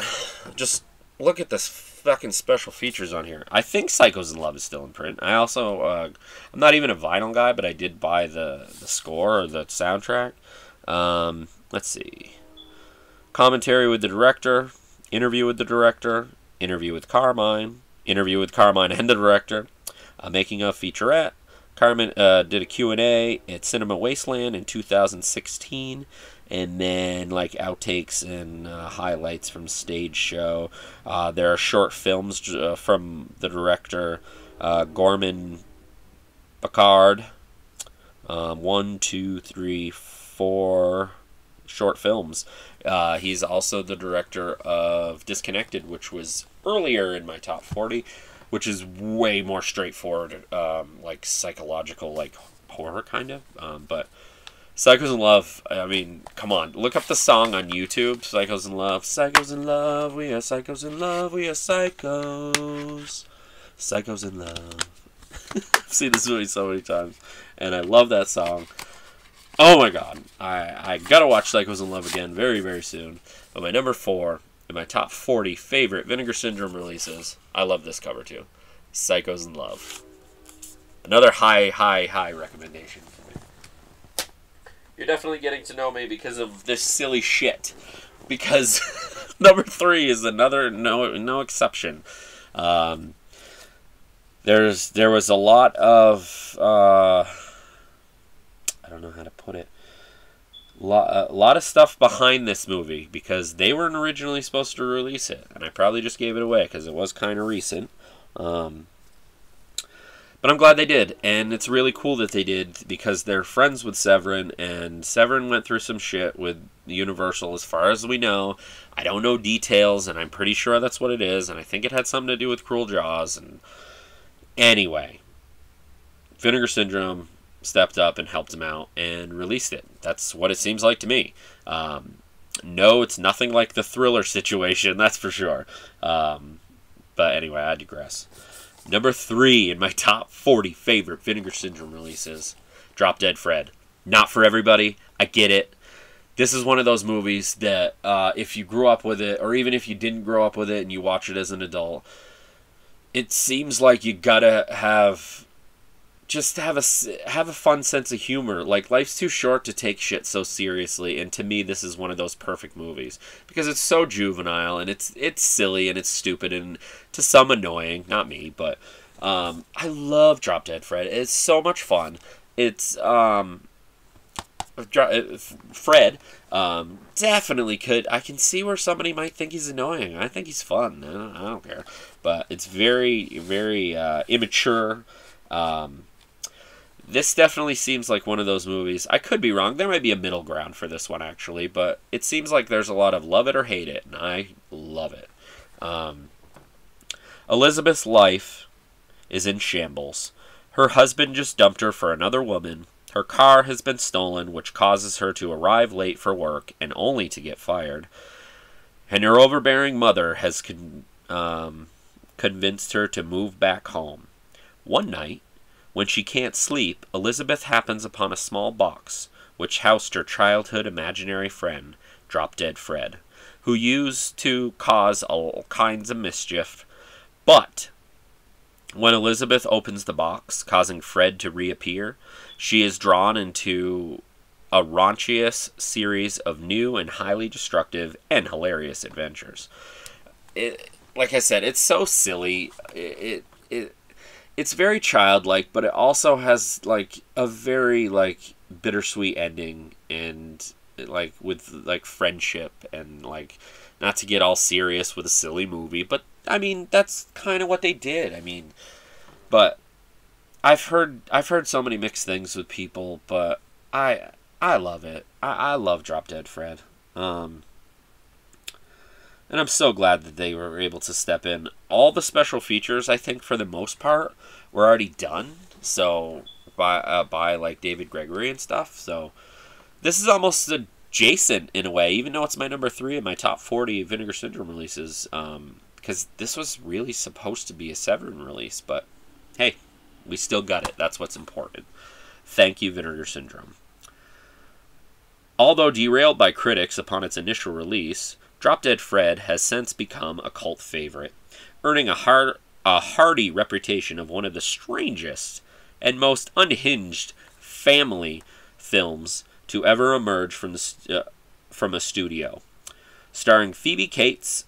just look at this fucking special features on here. I think Psychos in Love is still in print. I also, I'm not even a vinyl guy, but I did buy the score or the soundtrack. Let's see. Commentary with the director, interview with the director, interview with Carmine and the director, making of featurette. Carmine did a Q&A at Cinema Wasteland in 2016, and then like outtakes and highlights from stage show. There are short films from the director, Gorman Bacard. 1, 2, 3, 4 short films. He's also the director of Disconnected, which was earlier in my top 40, which is way more straightforward, like psychological, like horror kind of. But Psychos in Love, I mean, come on. Look up the song on YouTube, Psychos in Love. Psychos in love, we are psychos in love, we are psychos. Psychos in Love. I've seen this movie so many times, and I love that song. Oh my god. I gotta watch Psychos in Love again very, very soon. But my number 4, in my top 40 favorite Vinegar Syndrome releases, I love this cover too. Psychos in Love. Another high recommendation for me. You're definitely getting to know me because of this silly shit. Because number 3 is another no exception. There was a lot of I don't know how to put it. A lot of stuff behind this movie because they weren't originally supposed to release it, and I probably just gave it away because it was kind of recent. But I'm glad they did, and it's really cool that they did because they're friends with Severin, and Severin went through some shit with Universal as far as we know. I don't know details, and I'm pretty sure that's what it is, and I think it had something to do with Cruel Jaws. And anyway, Vinegar Syndrome stepped up and helped him out and released it. That's what it seems like to me. No, it's nothing like the Thriller situation, that's for sure. But anyway, I digress. Number 3 in my top 40 favorite Vinegar Syndrome releases, Drop Dead Fred. Not for everybody, I get it. This is one of those movies that if you grew up with it, or even if you didn't grow up with it and you watch it as an adult, it seems like you gotta have a fun sense of humor. Like, life's too short to take shit so seriously, and to me this is one of those perfect movies because it's so juvenile and it's silly and it's stupid and to some annoying. Not me, but I love Drop Dead Fred. It's so much fun. It's Fred definitely could. I can see where somebody might think he's annoying. I think he's fun. I don't care, but it's very, very immature. This definitely seems like one of those movies. I could be wrong. There might be a middle ground for this one, actually. But it seems like there's a lot of love it or hate it. And I love it. Elizabeth's life is in shambles. Her husband just dumped her for another woman. Her car has been stolen, which causes her to arrive late for work and only to get fired. And her overbearing mother has convinced her to move back home. One night, when she can't sleep, Elizabeth happens upon a small box, which housed her childhood imaginary friend, Drop Dead Fred, who used to cause all kinds of mischief. But when Elizabeth opens the box, causing Fred to reappear, she is drawn into a raunchiest series of new and highly destructive and hilarious adventures. Like I said, it's so silly. It's very childlike, but it also has like a very like bittersweet ending, and like with like friendship, and like not to get all serious with a silly movie, but I mean that's kind of what they did. I mean, but I've heard so many mixed things with people, but I love it. I love Drop Dead Fred. And I'm so glad that they were able to step in. All the special features, I think, for the most part, were already done. So by like David Gregory and stuff. So this is almost adjacent in a way, even though it's my number 3 in my top 40 Vinegar Syndrome releases. Because this was really supposed to be a Severin release, but hey, we still got it. That's what's important. Thank you, Vinegar Syndrome. Although derailed by critics upon its initial release, Drop Dead Fred has since become a cult favorite, earning a hearty reputation of one of the strangest and most unhinged family films to ever emerge from a studio. Starring Phoebe Cates,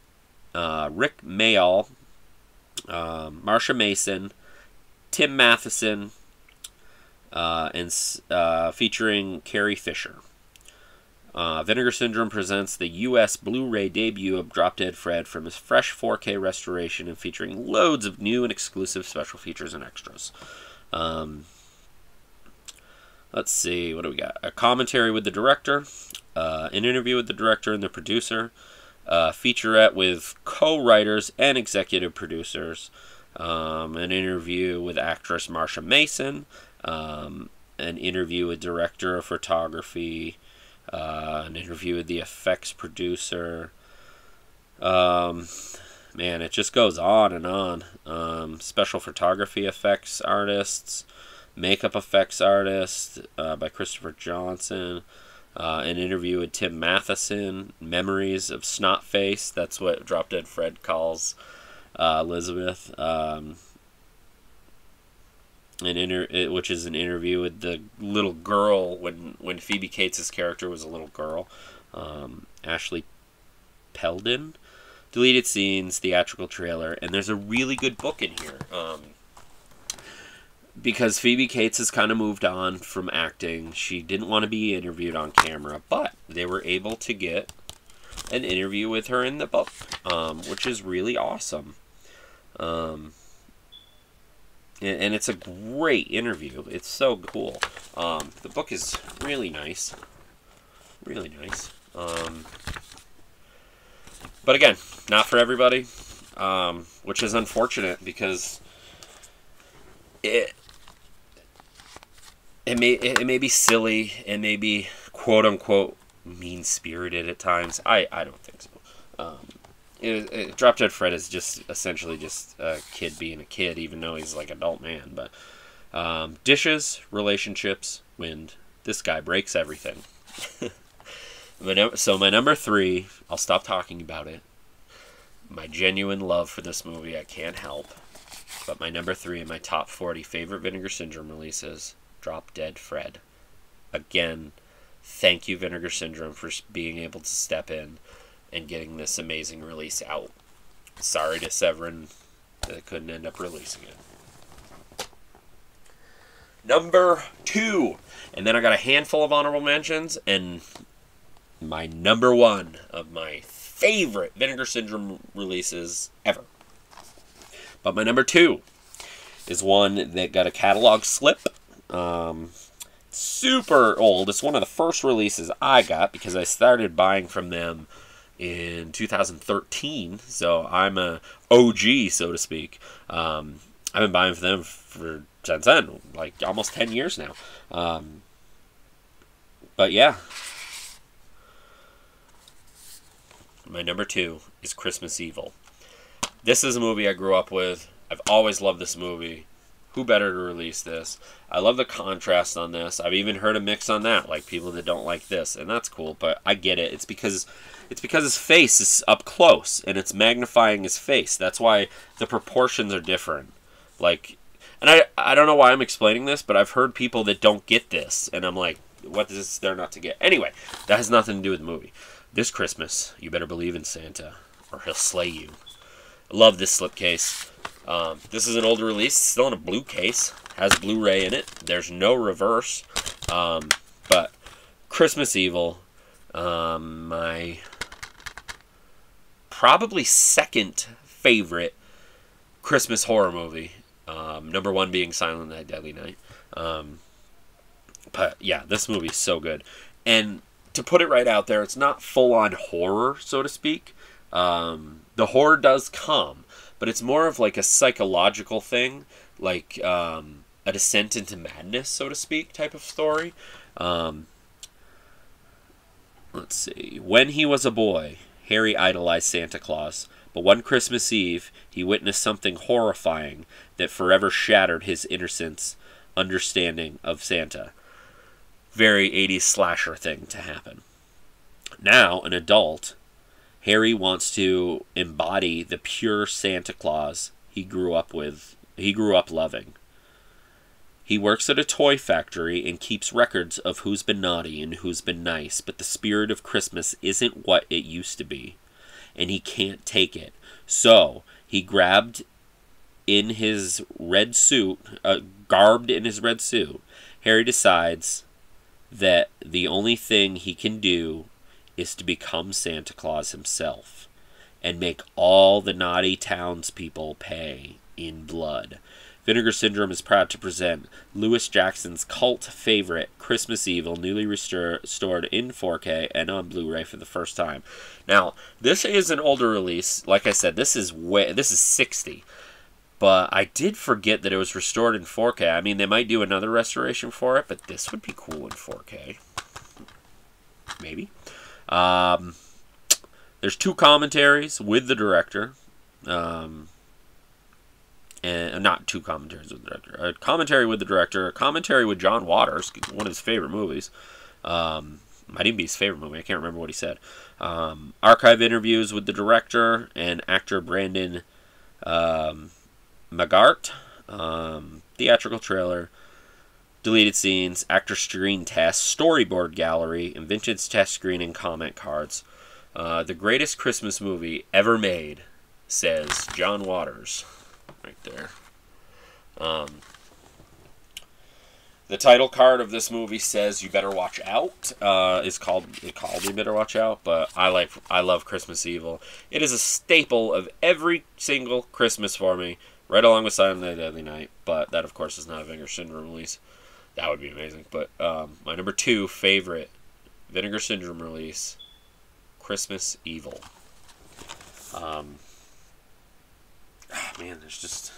Rick Mayall, Marsha Mason, Tim Matheson, and featuring Carrie Fisher. Vinegar Syndrome presents the U.S. Blu-ray debut of Drop Dead Fred from his fresh 4K restoration and featuring loads of new and exclusive special features and extras. Let's see, what do we got? A commentary with the director, an interview with the director and the producer, a featurette with co-writers and executive producers, an interview with actress Marsha Mason, an interview with director of photography, an interview with the effects producer. Man, it just goes on and on. Special photography effects artists, makeup effects artist by Christopher Johnson. An interview with Tim Matheson, memories of Snotface. That's what Drop Dead Fred calls Elizabeth. Which is an interview with the little girl when Phoebe Cates' character was a little girl. Ashley Peldon. Deleted scenes, theatrical trailer, and there's a really good book in here. Because Phoebe Cates has kind of moved on from acting. She didn't want to be interviewed on camera, but they were able to get an interview with her in the book, which is really awesome. And it's a great interview. It's so cool. The book is really nice. Really nice. But again, not for everybody, which is unfortunate because it may be silly, it may be quote unquote mean-spirited at times. I don't think so. Drop Dead Fred is just essentially just a kid being a kid, even though he's like an adult man. But dishes, relationships, wind. This guy breaks everything. So my number 3, I'll stop talking about it. My genuine love for this movie, I can't help. But my number 3 in my top 40 favorite Vinegar Syndrome releases, Drop Dead Fred. Again, thank you, Vinegar Syndrome, for being able to step in and getting this amazing release out. Sorry to Severin that I couldn't end up releasing it. Number 2. And then I got a handful of honorable mentions, and my number 1 of my favorite Vinegar Syndrome releases ever. But my number 2 is one that got a catalog slip. Super old. It's one of the first releases I got because I started buying from them in 2013. So I'm a OG, so to speak. I've been buying from them since then, like almost 10 years now. But yeah. My number 2 is Christmas Evil. This is a movie I grew up with. I've always loved this movie. Who better to release this? I love the contrast on this. I've even heard a mix on that, like people that don't like this, and that's cool, but I get it. It's because his face is up close, and it's magnifying his face. That's why the proportions are different. Like, and I don't know why I'm explaining this, but I've heard people that don't get this, and I'm like, what is there not to get? Anyway, that has nothing to do with the movie. This Christmas, you better believe in Santa, or he'll slay you. I love this slipcase. This is an older release. It's still in a blue case. Has Blu-ray in it. There's no reverse. But Christmas Evil, my probably second favorite Christmas horror movie. Number 1 being Silent Night, Deadly Night. But yeah, this movie is so good. And to put it right out there, it's not full-on horror, so to speak. The horror does come, but it's more of like a psychological thing, like a descent into madness, so to speak, type of story. Let's see. When he was a boy, Harry idolized Santa Claus, but one Christmas Eve, he witnessed something horrifying that forever shattered his innocence understanding of Santa. Very 80s slasher thing to happen. Now, an adult, Harry wants to embody the pure Santa Claus he grew up loving. He works at a toy factory and keeps records of who's been naughty and who's been nice, but the spirit of Christmas isn't what it used to be, and he can't take it. So, he garbed in his red suit, Harry decides that the only thing he can do is to become Santa Claus himself and make all the naughty townspeople pay in blood. Vinegar Syndrome is proud to present Lewis Jackson's cult favorite Christmas Evil, newly restored in 4K and on Blu-ray for the first time. Now, this is an older release. Like I said, this is 60. But I did forget that it was restored in 4K. I mean, they might do another restoration for it, but this would be cool in 4K. Maybe. There's 2 commentaries with the director. And not 2 commentaries with the director. A commentary with the director. A commentary with John Waters, one of his favorite movies. Might even be his favorite movie. I can't remember what he said. Archive interviews with the director and actor Brandon Magart. Theatrical trailer. Deleted scenes. Actor screen test. Storyboard gallery. And vintage test screen and comment cards. The greatest Christmas movie ever made, says John Waters. Right there. The title card of this movie says "You Better Watch Out." It called "You Better Watch Out," but I love Christmas Evil. It is a staple of every single Christmas for me, right along with Silent Night, Deadly Night. But that, of course, is not a Vinegar Syndrome release. That would be amazing. But my number 2 favorite Vinegar Syndrome release, Christmas Evil. Man, there's just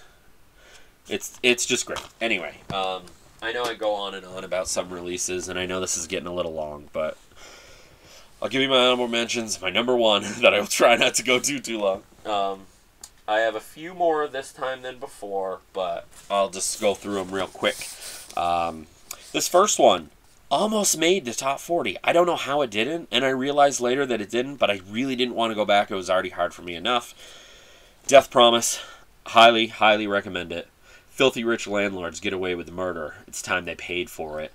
it's just great. Anyway, I know I go on and on about some releases, and I know this is getting a little long, but I'll give you my honorable mentions. My number 1 that I will try not to go too long. I have a few more this time than before, but I'll just go through them real quick. This first one almost made the top 40. I don't know how it didn't, and I realized later that it didn't, but I really didn't want to go back. It was already hard for me enough. Death Promise. Highly, highly recommend it. Filthy rich landlords get away with murder. It's time they paid for it.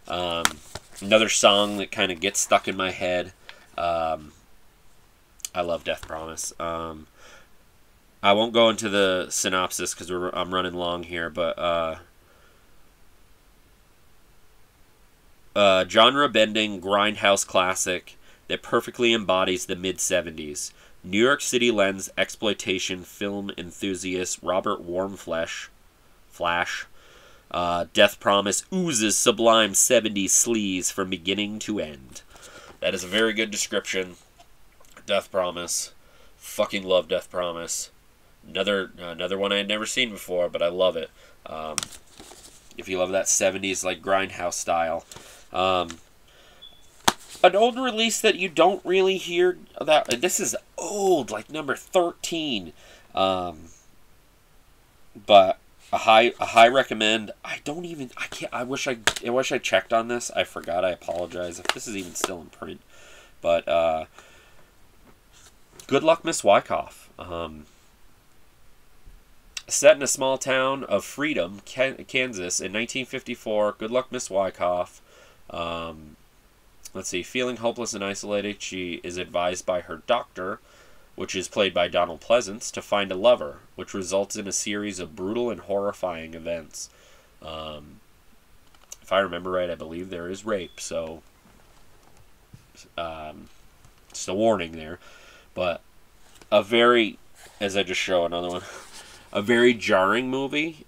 Another song that kind of gets stuck in my head. I love Death Promise. I won't go into the synopsis because I'm running long here, but genre-bending grindhouse classic that perfectly embodies the mid-'70s. New York City lens exploitation film enthusiast Robert Warmflesh, Flash, Death Promise oozes sublime 70s sleaze from beginning to end. That is a very good description. Death Promise. Fucking love Death Promise. Another one I had never seen before, but I love it. If you love that 70s like grindhouse style. An old release that you don't really hear that this is old, like number 13. But a high recommend. I wish I checked on this. I forgot. I apologize if this is even still in print. But Good Luck, Miss Wykoff. Set in a small town of Freedom, Kansas in 1954. Good Luck, Miss Wykoff. Let's see. Feeling hopeless and isolated, she is advised by her doctor, which is played by Donald Pleasance, to find a lover, which results in a series of brutal and horrifying events. If I remember right, I believe there is rape, so just a warning there. But a very, as I just show another one, a very jarring movie.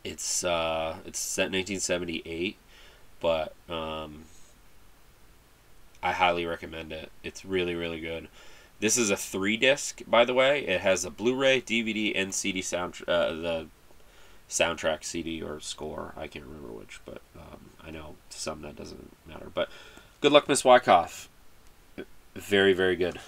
It's set in 1978, but I highly recommend it. It's really, really good. This is a 3-disc, by the way. It has a Blu-ray, DVD, and CD the soundtrack CD or score. I can't remember which, but I know to some that doesn't matter. But Good Luck, Miss Wykoff. Very, very good.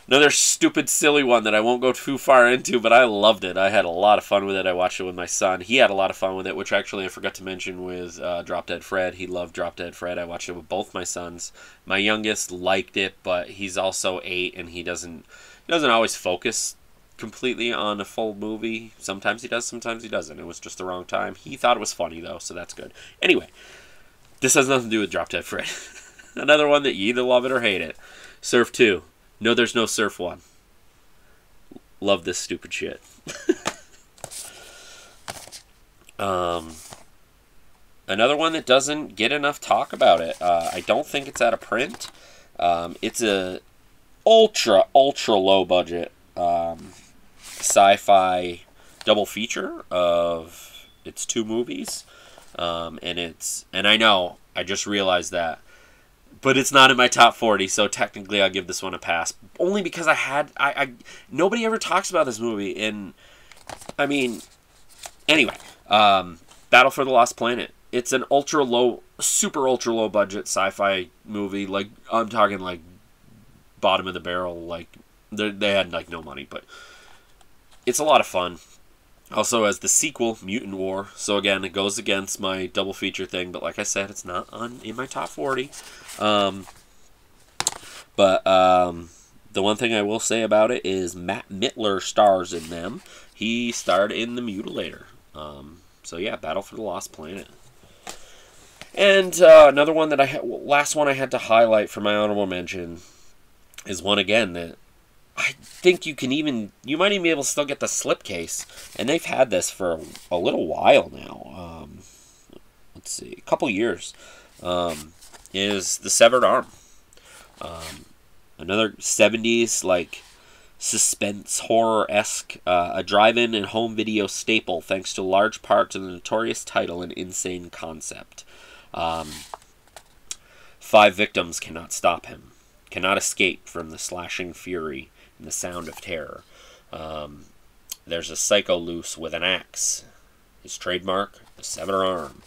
Another stupid, silly one that I won't go too far into, but I loved it. I had a lot of fun with it. I watched it with my son. He had a lot of fun with it, which actually I forgot to mention with Drop Dead Fred. He loved Drop Dead Fred. I watched it with both my sons. My youngest liked it, but he's also 8, and he doesn't always focus completely on a full movie. Sometimes he does, sometimes he doesn't. It was just the wrong time. He thought it was funny, though, so that's good. Anyway, this has nothing to do with Drop Dead Fred. Another one that you either love it or hate it. Surf 2. No, there's no Surf 1. Love this stupid shit. Another one that doesn't get enough talk about it. I don't think it's out of print. It's a ultra low budget sci-fi double feature of its 2 movies. And I know, I just realized that but it's not in my top 40, so technically I'll give this one a pass. Only because nobody ever talks about this movie, and, I mean, anyway, Battle for the Lost Planet. It's an super ultra low budget sci-fi movie, like, I'm talking, like, bottom of the barrel, like, they had, like, no money, but it's a lot of fun. Also has the sequel, Mutant War. So again, it goes against my double feature thing, but like I said, it's not in my top 40. The one thing I will say about it is Matt Mittler stars in them. He starred in The Mutilator. So yeah, Battle for the Lost Planet. And another one that last one I had to highlight for my honorable mention is one again that I think you might even be able to still get the slipcase, and they've had this for a little while now. Let's see, a couple years. Is The Severed Arm. Another 70s like suspense horror-esque, a drive-in and home video staple, thanks to large part to the notorious title and insane concept. 5 victims cannot stop him, cannot escape from the slashing fury and the sound of terror. There's a psycho loose with an axe. His trademark, the severed arm.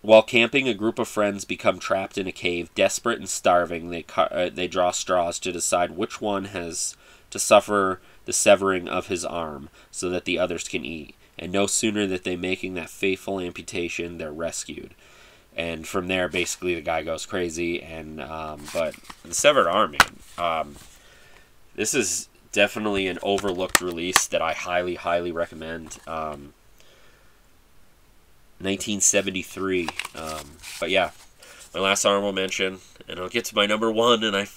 While camping, a group of friends become trapped in a cave, desperate and starving. They draw straws to decide which one has to suffer the severing of his arm so that the others can eat. And no sooner that they making that fateful amputation, they're rescued. And from there, basically, the guy goes crazy. And but The Severed Arm, man, this is definitely an overlooked release that I highly, highly recommend. 1973. But yeah, my last honorable mention, and I'll get to my number 1. And I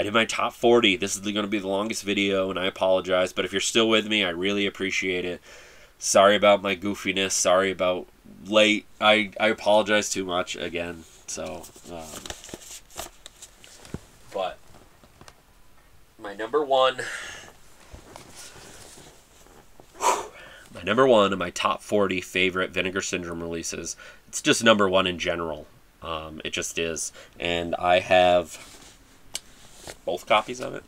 did my top 40. This is going to be the longest video, and I apologize. But if you're still with me, I really appreciate it. Sorry about my goofiness. Sorry about late. I apologize too much again. So, but my number 1. My number 1 of my top 40 favorite Vinegar Syndrome releases. It's just number 1 in general. It just is. And I have both copies of it.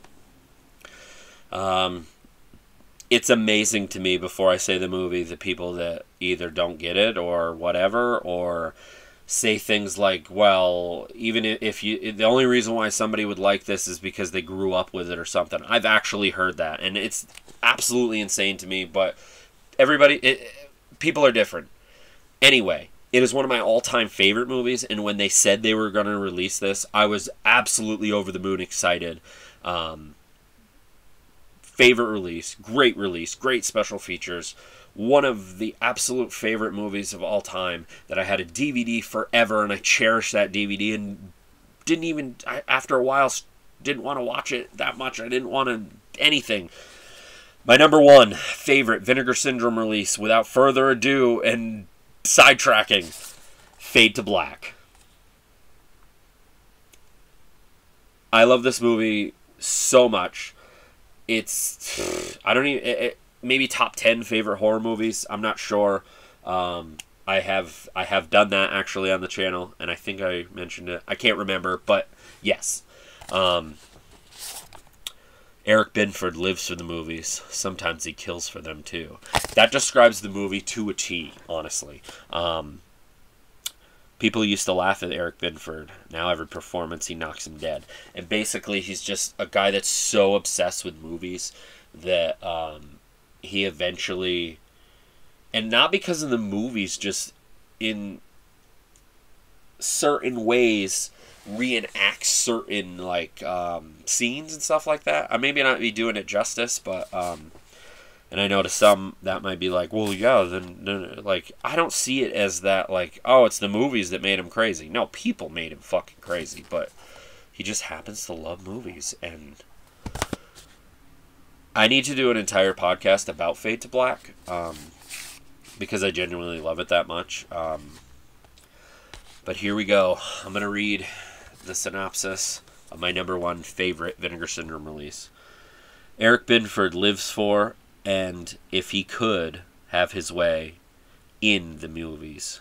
It's amazing to me, before I say the movie, the people that either don't get it or whatever, or say things like, well, even if the only reason why somebody would like this is because they grew up with it or something. I've actually heard that, and it's absolutely insane to me, but people are different. Anyway, it is one of my all-time favorite movies, and when they said they were going to release this, I was absolutely over the moon excited. Favorite release, great special features. One of the absolute favorite movies of all time that I had a DVD forever, and I cherished that DVD, and after a while, didn't want to watch it that much. I didn't want anything. My number 1 favorite Vinegar Syndrome release, without further ado and sidetracking, Fade to Black. I love this movie so much. It's, maybe top 10 favorite horror movies. I'm not sure. I have done that actually on the channel, and I think I mentioned it. I can't remember, but yes. Eric Binford lives for the movies. Sometimes he kills for them too. That describes the movie to a T, honestly. People used to laugh at Eric Binford. Now every performance he knocks him dead. And basically he's just a guy that's so obsessed with movies that he eventually, and not because of the movies, just in certain ways reenacts certain like scenes and stuff like that. I maybe not be doing it justice, but and I know to some that might be like, well, yeah, then like, I don't see it as that, like, oh, it's the movies that made him crazy. No, people made him fucking crazy, but he just happens to love movies. And I need to do an entire podcast about Fade to Black, because I genuinely love it that much. But here we go. I'm going to read the synopsis of my number 1 favorite Vinegar Syndrome release. Eric Binford lives for, and if he could have his way, in the movies.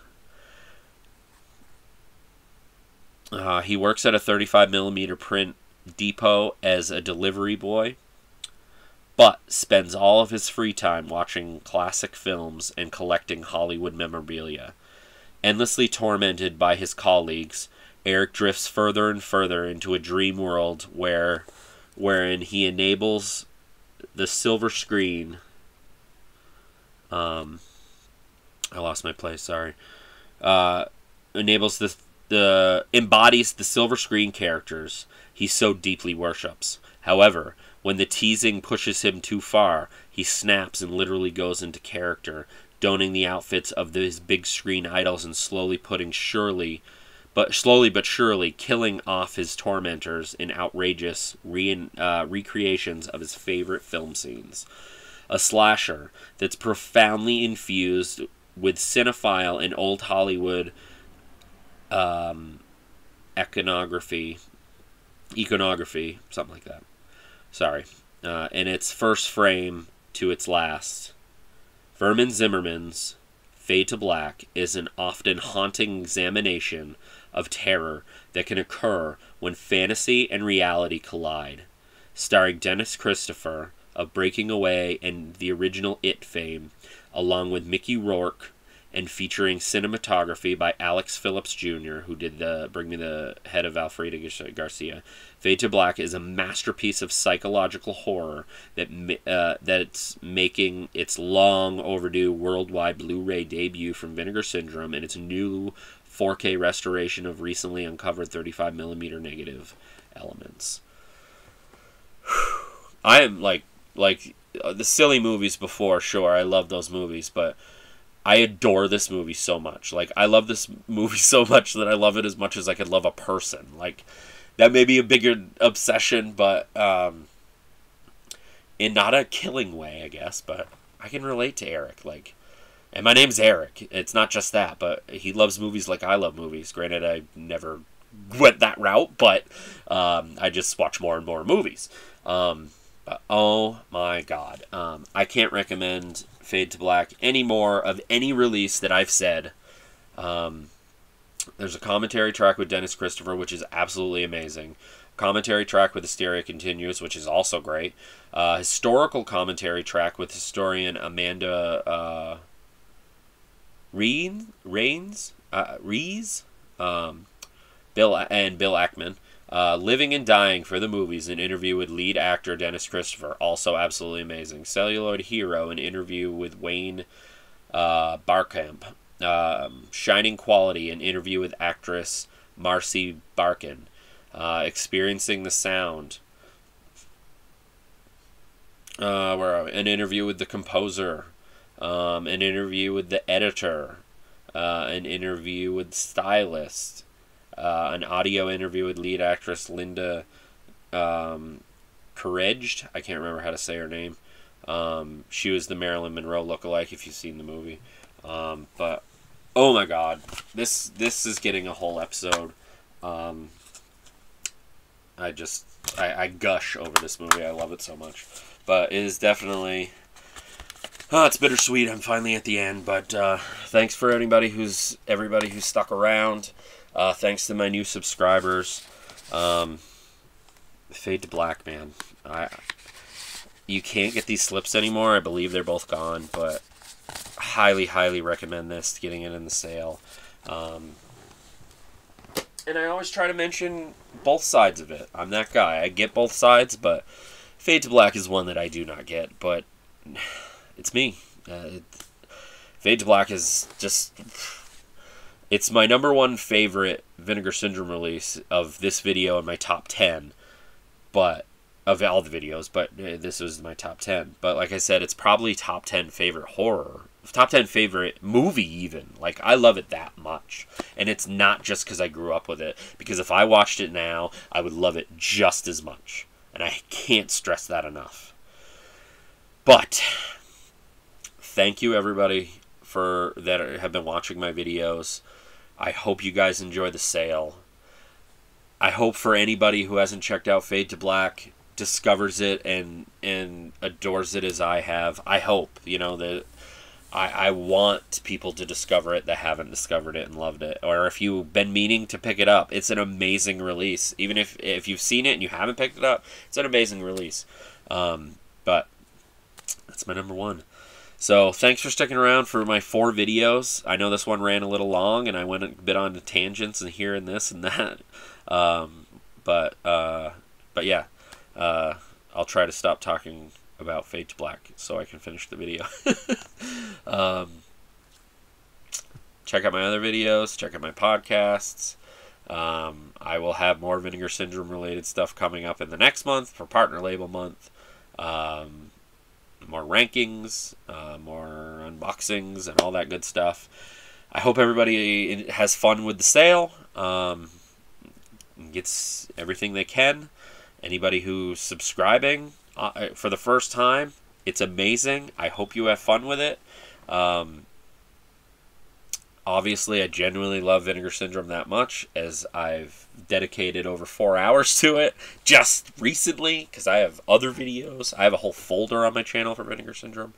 He works at a 35mm print depot as a delivery boy, but spends all of his free time watching classic films and collecting Hollywood memorabilia. Endlessly tormented by his colleagues, Eric drifts further and further into a dream world wherein he enables the silver screen. I lost my place. Sorry. Enables embodies the silver screen characters he so deeply worships. However, when the teasing pushes him too far, he snaps and literally goes into character, donning the outfits of his big screen idols and slowly but surely killing off his tormentors in outrageous recreations of his favorite film scenes. A slasher that's profoundly infused with cinephile and old Hollywood iconography, something like that. Sorry. In its first frame to its last. Vermin Zimmerman's Fade to Black is an often haunting examination of terror that can occur when fantasy and reality collide. Starring Dennis Christopher of Breaking Away and the original It fame, along with Mickey Rourke, and featuring cinematography by Alex Phillips Jr., who did Bring Me the Head of Alfredo Garcia. Fade to Black is a masterpiece of psychological horror that's making its long overdue worldwide Blu-ray debut from Vinegar Syndrome and its new 4K restoration of recently uncovered 35mm negative elements. I am like the silly movies before, sure, I love those movies, but I adore this movie so much. Like, I love this movie so much that I love it as much as I could love a person. Like, that may be a bigger obsession, but in not a killing way, I guess, but I can relate to Eric. Like, and my name's Eric. It's not just that, but he loves movies like I love movies. Granted, I never went that route, but I just watch more and more movies. Oh my god. I can't recommend Fade to Black any more of any release that I've said. There's a commentary track with Dennis Christopher, which is absolutely amazing. Commentary track with Hysteria Continues, which is also great. Historical commentary track with historian Amanda Rees, Bill Ackman. Living and Dying for the Movies, an interview with lead actor Dennis Christopher, also absolutely amazing. Celluloid Hero, an interview with Wayne Barkamp. Shining Quality, an interview with actress Marcy Barkin. Experiencing the Sound. Where are we? An interview with the composer. An interview with the editor. An interview with the stylist. An audio interview with lead actress Linda Courage. I can't remember how to say her name. She was the Marilyn Monroe lookalike, if you've seen the movie. But oh my god, this is getting a whole episode. I gush over this movie. I love it so much. But it is definitely... it's bittersweet. I'm finally at the end. But thanks for everybody who's stuck around. Thanks to my new subscribers. Fade to Black, man. You can't get these slips anymore. I believe they're both gone, but highly, highly recommend this, getting it in the sale. And I always try to mention both sides of it. I'm that guy. I get both sides, but Fade to Black is one that I do not get, but it's me. Fade to Black is just... It's my #1 favorite Vinegar Syndrome release of this video in my top 10, but of all the videos, but this was my top 10. But like I said, it's probably top 10 favorite horror, top 10 favorite movie even. Like, I love it that much. And it's not just because I grew up with it, because if I watched it now, I would love it just as much. And I can't stress that enough. But thank you everybody that have been watching my videos. I hope you guys enjoy the sale. I hope for anybody who hasn't checked out Fade to Black discovers it and adores it as I have. I hope, that I want people to discover it that haven't discovered it and loved it. Or if you've been meaning to pick it up, it's an amazing release. Even if you've seen it and you haven't picked it up, it's an amazing release. But that's my number one. So thanks for sticking around for my 4 videos. I know this one ran a little long, and I went a bit on to tangents and here and this and that. But yeah, I'll try to stop talking about Fade to Black so I can finish the video. Check out my other videos. Check out my podcasts. I will have more Vinegar Syndrome related stuff coming up in the next month for Partner Label Month. More rankings, more unboxings, and all that good stuff. I hope everybody has fun with the sale. Gets everything they can. Anybody who's subscribing for the first time, it's amazing. I hope you have fun with it. Obviously, I genuinely love Vinegar Syndrome that much, as I've dedicated over 4 hours to it just recently, because I have other videos. I have a whole folder on my channel for Vinegar Syndrome.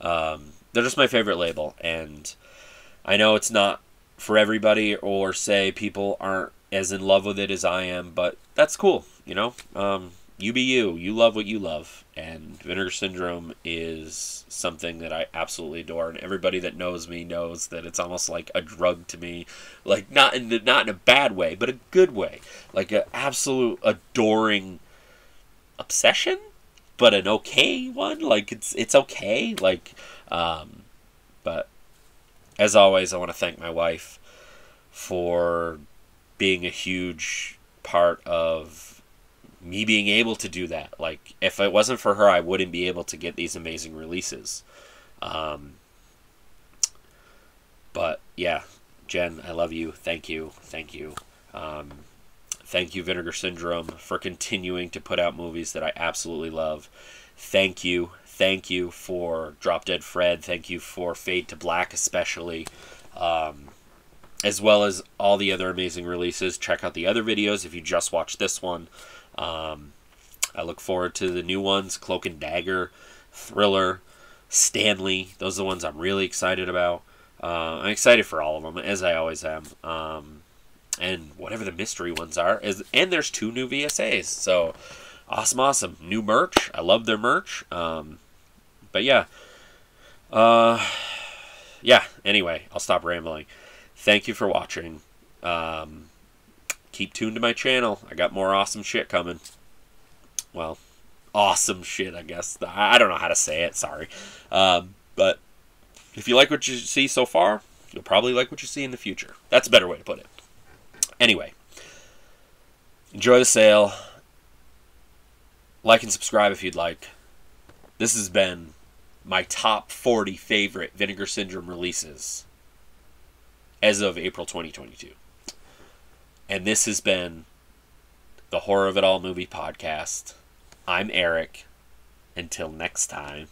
They're just my favorite label, and I know it's not for everybody, or say people aren't as in love with it as I am, but that's cool, you know? You be you. You love what you love. And Vinegar Syndrome is something that I absolutely adore. And everybody that knows me knows that it's almost like a drug to me. Like, not in a bad way, but a good way. Like an absolute adoring obsession, but an okay one. Like, it's okay. Like, but as always, I want to thank my wife for being a huge part of me being able to do that. Like, if it wasn't for her, I wouldn't be able to get these amazing releases. But yeah, Jen, I love you. Thank you. Thank you. Thank you, Vinegar Syndrome, for continuing to put out movies that I absolutely love. Thank you. Thank you for Drop Dead Fred. Thank you for Fade to Black, especially. As well as all the other amazing releases. Check out the other videos if you just watched this one. I look forward to the new ones, Cloak and Dagger, Thriller, Stanley. Those are the ones I'm really excited about. I'm excited for all of them, as I always am. And whatever the mystery ones are. And there's 2 new VSAs. So, awesome. New merch. I love their merch. But yeah. Yeah, anyway, I'll stop rambling. Thank you for watching. Keep tuned to my channel. I got more awesome shit coming. Well, awesome shit, I guess. I don't know how to say it, sorry. But if you like what you see so far, you'll probably like what you see in the future. That's a better way to put it. Anyway, enjoy the sale. Like and subscribe if you'd like. This has been my top 40 favorite Vinegar Syndrome releases as of April 2022. And this has been the Horror of It All Movie Podcast. I'm Eric. Until next time.